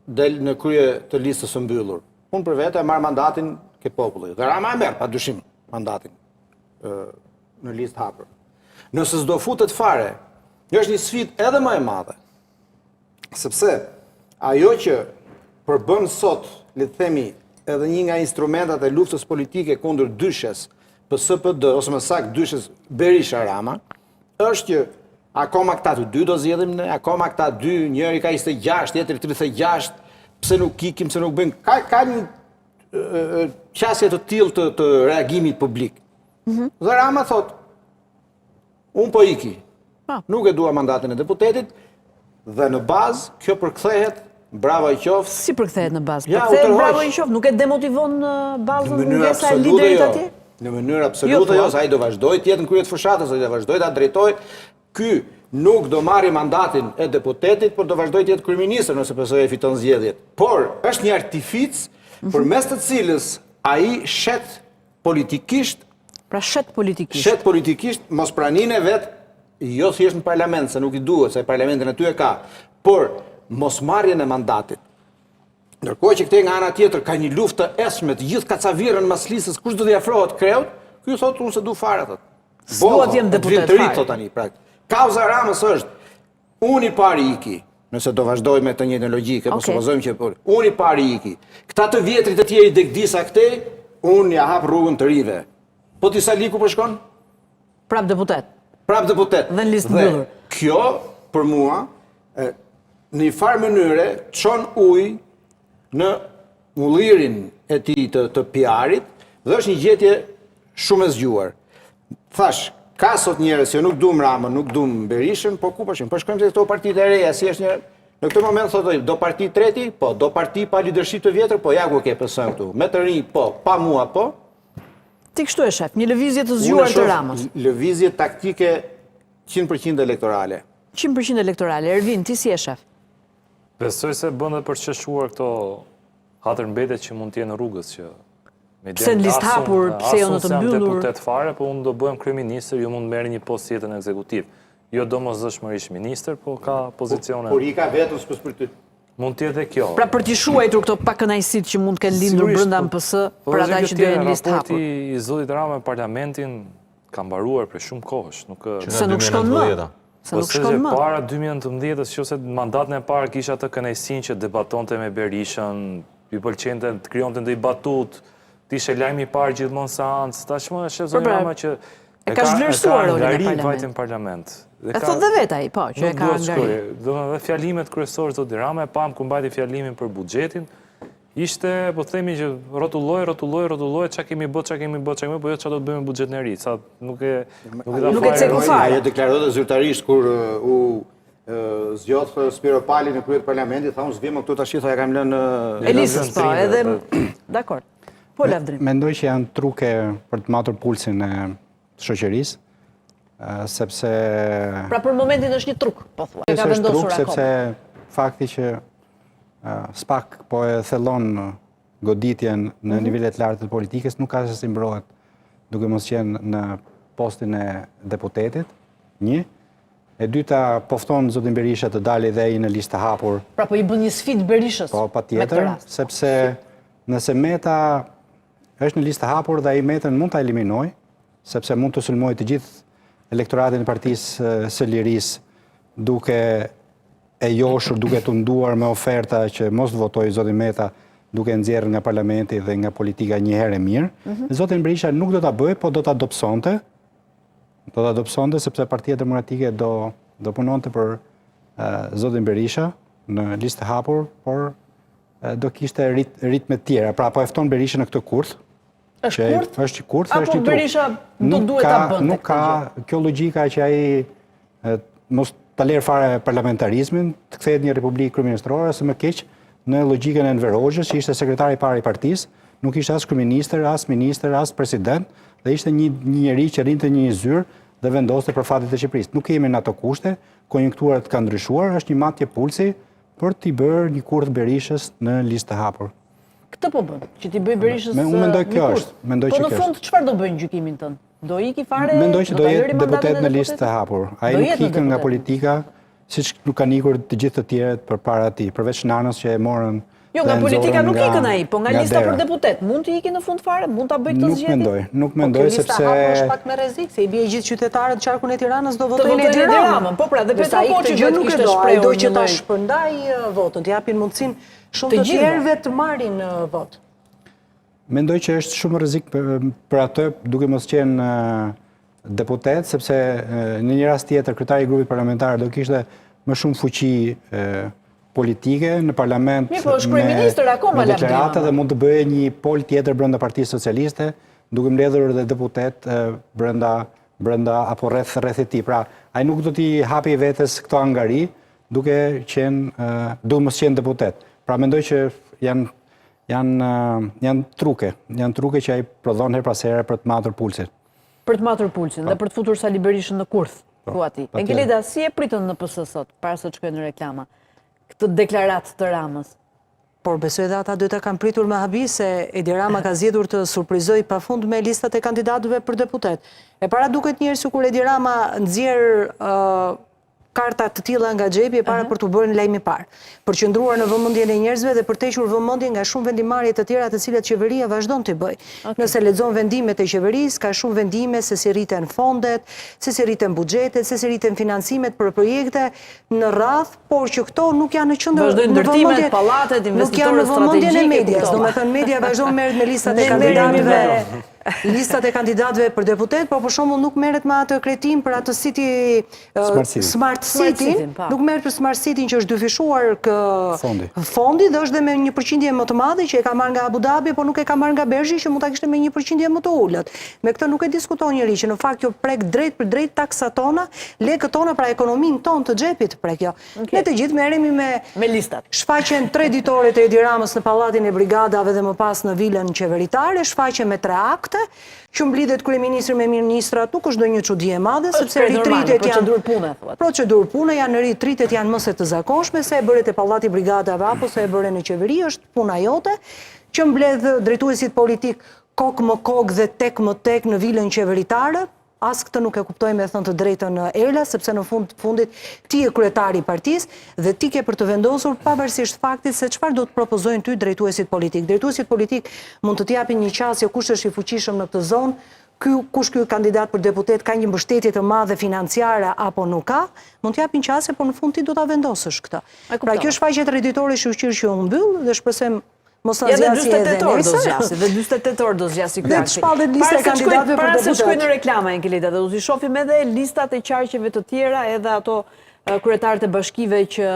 [SPEAKER 5] del në krye të listës së mbyllur. Unë për vete e marr mandatin ke populli. Dhe Rama e merr pa dyshim mandatin në listë hapur. Nëse s'do futet fare, është një sfidë edhe më e madhe. Sepse ajo që përbën sot, le të themi, edhe një nga instrumentat e luftës politike kundër dyshes PSD, ose më saktë dyshes Berisha Rama, është që akoma këta të dy do zgjedhim ne, akoma këta dy, njëri ka 26, tjetri 36, pse nuk ikim, pse nuk bëjmë. Ka një qasje të tillë të reagimit publik. Dhe Rama thot, unë po iki, nuk e dua mandatin e deputetit, dhe në bazë kjo përkthehet bravo i qoftë.
[SPEAKER 1] Si përkthehet në bazë?
[SPEAKER 5] Ja,
[SPEAKER 1] Përkthehet
[SPEAKER 5] u tërhoq.
[SPEAKER 1] bravo i qoftë? Nuk e demotivon bazën
[SPEAKER 5] Në mënyrë
[SPEAKER 1] ngesa e
[SPEAKER 5] absolute
[SPEAKER 1] liderit
[SPEAKER 5] jo.
[SPEAKER 1] atje?
[SPEAKER 5] Në mënyrë absolute jo, se ai do vazhdoj të jetë në krye të fushatës, ai do vazhdoj ta drejtoj. Ky nuk do marri mandatin e deputetit, por do vazhdoj të jetë kryeministër nëse PSOE fiton zgjedhjet. Por është një artific përmes të cilës ai shet politikisht,
[SPEAKER 1] Pra shet politikisht
[SPEAKER 5] mospraninë e vet, jo thjesht në parlament, se nuk i duhet, se parlamentin aty e ka, por mosmarrjen e mandatit. Ndërkohë që këtej nga ana tjetër ka një luftë të eshme të gjithë kacavirën mas listës, kush do t'i afrohet kreut, ky thotë unë se du fare thot.
[SPEAKER 1] S'dua të jem deputet
[SPEAKER 5] të rit
[SPEAKER 1] fare.
[SPEAKER 5] thot tani praktikisht. Kauza e Ramës është unë i pari iki, nëse do vazhdoj me të njëjtën logjikë, po supozojmë që unë i pari iki. Këta të vjetrit të tjerë degdisa këtej, unë ja hap rrugën të rive. Po ti Saliku po shkon?
[SPEAKER 1] Prap deputet.
[SPEAKER 5] Prap deputet.
[SPEAKER 1] Dhe në listë mbyllur.
[SPEAKER 5] Kjo, për mua, në një farë mënyre, çon ujë në mullirin e tij të PR-it dhe është një gjetje shumë e zgjuar. Thash, ka sot njerëz që nuk duam Ramën, nuk duam Berishën, po ku po shkojmë? Po shkojmë te këto partitë e reja, si është një në këtë moment thotë, do parti treti? Po, do parti pa lidership të vjetër? Po ja ku ke PS-n këtu. Me të rinj, po, pa mua, po.
[SPEAKER 1] Ti kështu e shef, një lëvizje të zgjuar të Ramës.
[SPEAKER 5] Lëvizje taktike 100% elektorale.
[SPEAKER 1] 100% elektorale. Ervin, ti si e shef?
[SPEAKER 7] Besoj se bën dhe për të qeshuar këto hatër mbetet që mund t'jenë rrugës që
[SPEAKER 1] Pse në listë hapur, pse jo në të mbyllur?
[SPEAKER 7] Unë jam deputet fare, po unë do bëhem kryeministër, ju mund merri një post tjetër në ekzekutiv. Jo domosdoshmërisht ministër, po ka pozicione.
[SPEAKER 5] Por i ka vetëm s'pës për ty.
[SPEAKER 7] Mund të jetë kjo.
[SPEAKER 1] Pra për t'i shuajtur këto pakënaqësitë që mund të kenë lindur brenda MPS për ata që do jenë listë hapur.
[SPEAKER 7] Raporti i zotit Rama me parlamentin ka mbaruar për shumë kohësh,
[SPEAKER 1] Se nuk shkon më. Se nuk shkon më.
[SPEAKER 7] Para 2019-s, nëse mandatin e parë kisha të kënaqësinë që debatonte me Berishën, i pëlqente të krijonte ndonjë batut, të ishte lajmi i parë gjithmonë seancë, tashmë është zoti Rama që
[SPEAKER 1] e ka zhvlerësuar rolin
[SPEAKER 7] e parlament.
[SPEAKER 1] E thot dhe vet ai, po, që e ka ngari.
[SPEAKER 7] Dhe fjalimet kryesorë zoti Rama e pam ku mbajti fjalimin për buxhetin, ishte, po themi që rrotulloj, çka kemi bë, po jo çfarë do të bëjmë me buxhetin e ri, sa nuk e
[SPEAKER 1] ceku fare.
[SPEAKER 5] Ajo deklarohet zyrtarisht kur u zgjodh Spiro Pali në krye të parlamentit, tha unë s'vjem këtu tash, tha ja kam lënë
[SPEAKER 1] Elisës, po, edhe dakor. Po Lavdrim.
[SPEAKER 8] Mendoj që janë truke për të matur pulsin e shoqërisë, sepse
[SPEAKER 1] Pra për momentin është një truk, po thua. E ka vendosur akoma.
[SPEAKER 8] Sepse fakti që SPAK po e thellon goditjen në nivelet lartë të politikës, nuk ka se si mbrohet duke mos qenë në postin e deputetit, një. E dyta, pofton zotin Berisha të dalë dhe i në listë të hapur.
[SPEAKER 1] Pra po i bën një sfidë Berishës.
[SPEAKER 8] Po, patjetër, sepse nëse Meta është në listë të hapur dhe ai Metën mund ta eliminoj, sepse mund të sulmoj të gjithë elektoratin e Partisë së Lirisë duke e joshur, duke tunduar me oferta që mos të votojë zotin Meta, duke nxjerrë nga parlamenti dhe nga politika një herë e mirë. Zotin Berisha nuk do ta bëjë, po do ta adopsonte. Do ta adopsonte sepse Partia Demokratike do punonte për zotin Berisha në listë të hapur, por do kishte ritme të tjera. Pra po e fton Berisha në këtë kurth.
[SPEAKER 1] Është kurth?
[SPEAKER 8] Është kurth,
[SPEAKER 1] është i turp. Apo Berisha do duhet ta bënte.
[SPEAKER 8] Nuk ka kjo logjika që ai mos ta lërë fare parlamentarizmin, të kthehet një republikë kryeministrore, ose më keq në logjikën e Enver Hoxhës, që ishte sekretari i parë i partisë, nuk ishte as kryeministër, as ministër, as president, dhe ishte një njerëz që rrinte një zyrë dhe vendoste për fatet e Shqipërisë. Nuk kemi në ato kushte, konjunkturat kanë ndryshuar, është një matje pulsi për t'i bërë një kurth Berishës në listë të hapur.
[SPEAKER 1] Këtë po bën, që t'i bëj Berishës
[SPEAKER 8] Unë mendoj kjo është.
[SPEAKER 1] Po në fund çfarë do bëjnë gjykimin tënd? Do iki fare?
[SPEAKER 8] Mendoj që do jetë deputet në listë të hapur. Ai nuk ikën nga politika, siç nuk kanë ikur të gjithë të tjerët përpara tij, përveç Nanës që e morën.
[SPEAKER 1] Jo, nga politika nuk ikën ai, po nga lista për deputet. Mund të ikin në fund fare? Mund ta bëj këtë zgjedhje?
[SPEAKER 8] Nuk mendoj sepse
[SPEAKER 9] lista hapur është pak me rrezik, se i bie gjithë qytetarët qarkun e Tiranës do votojnë
[SPEAKER 1] Edi Ramën. Po pra, dhe Petra Poçi vetë kishte shprehur
[SPEAKER 9] do që ta shpërndaj votën, të japin mundësinë shumë të tjerëve të marrin votë.
[SPEAKER 8] Mendoj që është shumë rrezik për atë duke mos qenë deputet, sepse në një rast tjetër kryetari i grupit parlamentar do kishte më shumë fuqi politike në parlament me deklarata dhe mund të bëjë një pol tjetër brenda Partisë Socialiste, duke mbledhur edhe deputet brenda apo rreth e tij. Pra, ai nuk do t'i hapi vetes këto angari duke mos qenë deputet. Pra mendoj që janë truke që ai prodhon her pas here për të matur pulsin.
[SPEAKER 1] Për të matur pulsin dhe për të futur Sali Berishën në kurth, thua ti. Engelida, si e pritën në PS sot, para se të shkojnë në reklama, këtë deklaratë të Ramës?
[SPEAKER 9] Por besoj dhe ata duhet ta kanë pritur me habi se Edi Rama ka zgjedhur të surprizojë pafund me listat e kandidatëve për deputet. E para duket njerëz sikur Edi Rama nxjerr karta të tilla nga xhepi e para për të bërë një lajm i parë, për qëndruar në vëmendjen e njerëzve dhe për të hequr vëmendje nga shumë vendimarrje të tjera të cilat qeveria vazhdon të bëjë. Nëse lexon vendimet e qeverisë, ka shumë vendime se si rriten fondet, se si rriten buxhetet, se si rriten financimet për projekte në radh, por që këto nuk janë në qendër
[SPEAKER 1] vazhdojnë ndërtimet, pallatet, investitorët strategjik.
[SPEAKER 9] Domethënë media vazhdon merret me listat e kandidatëve. Listat e kandidatëve për deputet, por për shembull nuk merret me atë kretim për atë City Smart City, nuk merret për Smart City që është dyfishuar fondi dhe është dhe me 1% më të madhe që e ka marrë nga Abu Dhabi, por nuk e ka marrë nga Bergji që mund ta kishte me 1% më të ulët. Me këtë nuk e diskuton njëri që në fakt kjo prek drejt për drejt taksat tona, lekët tona, pra ekonominë tonë të xhepit prek kjo. Ne të gjithë merremi me
[SPEAKER 1] listat.
[SPEAKER 9] Shfaqen 3 ditore të Edi Ramës në pallatin e brigadave dhe më pas në vilën qeveritare, shfaqen me 3 akte, që mblidhet kryeministri me ministrat, nuk është ndonjë çudi e madhe, sepse ritritet janë procedurë pune, janë ritritet janë mëse të zakonshme, se e bëre te pallati brigadave apo se e bëre në qeveri, është puna jote, që mbledh drejtuesit politik kokë më kokë dhe tek më tek në vilën qeveritare, as këtë nuk e kuptoj me thënë të drejtën Erla, sepse në fundit ti e kryetari i partisë dhe ti ke për të vendosur pavarësisht faktit se çfarë do të propozojnë ty drejtuesit politik. Drejtuesit politik mund të t'japin një qasje kush është i fuqishëm në këtë zonë, kush ky kandidat për deputet ka një mbështetje të madhe financiare apo nuk ka, mund t'japin qasje, por në fund ti do ta vendosësh këtë. Pra kjo shfaqje traditore shqyrë që u mbyll dhe shpresojmë mos na zgjasë edhe nesër.
[SPEAKER 1] Dhe 48 orë do zgjasë
[SPEAKER 9] Dhe të shpallet lista e kandidatëve për deputet.
[SPEAKER 1] Para se shkojnë në reklama, Enkelida, dhe do t'i shohim edhe listat e qarqeve të tjera, edhe ato kryetarët e bashkive që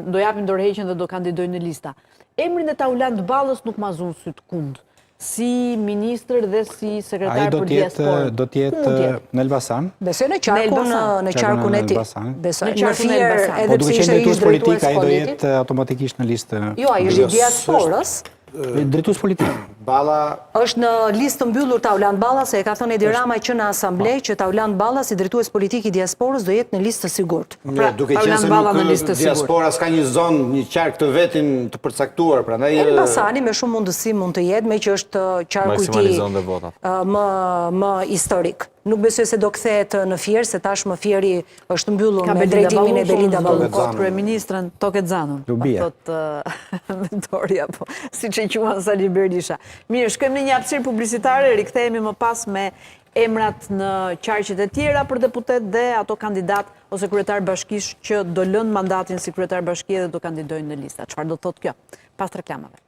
[SPEAKER 1] do japin dorëheqjen dhe do kandidojnë në lista. Emrin e Taulant Ballës nuk ma zun syt kund, si ministër dhe si sekretar për diasporën.
[SPEAKER 8] Do t'jetë në Elbasan.
[SPEAKER 9] Besoj në qarkun e tij. Besoj në
[SPEAKER 1] Elbasan.
[SPEAKER 8] Po duke qenë drejtues politik, ai do jetë automatikisht në listë.
[SPEAKER 9] Jo, ai është i diasporës.
[SPEAKER 8] Drejtues politik.
[SPEAKER 5] Balla
[SPEAKER 9] Është në listë të mbyllur Taulant Balla, se e ka thënë Edi Rama që në asamble që Taulant Balla si drejtues politik i diasporës do jetë në listë të sigurt.
[SPEAKER 5] duke qenë se nuk diaspora s'ka një zonë, një qark të vetin të përcaktuar, prandaj
[SPEAKER 9] Elbasani me shumë mundësi mund të jetë, me që është qarku i tij më historik. Nuk besoj se do kthehet në Fier, se tashmë Fieri është mbyllur me drejtimin e Belinda Ballukut.
[SPEAKER 1] Kryeministrën Toket Zanun. Thot mentori apo siç e quan Sali Berisha. Mirë, shkojmë në një hapësirë publicitare, rikthehemi më pas me emrat në qarqet e tjera për deputet dhe ato kandidat ose kryetar bashkish që do lënë mandatin si kryetar bashkie dhe do kandidojnë në lista. Çfarë do thotë kjo? Pas reklamave.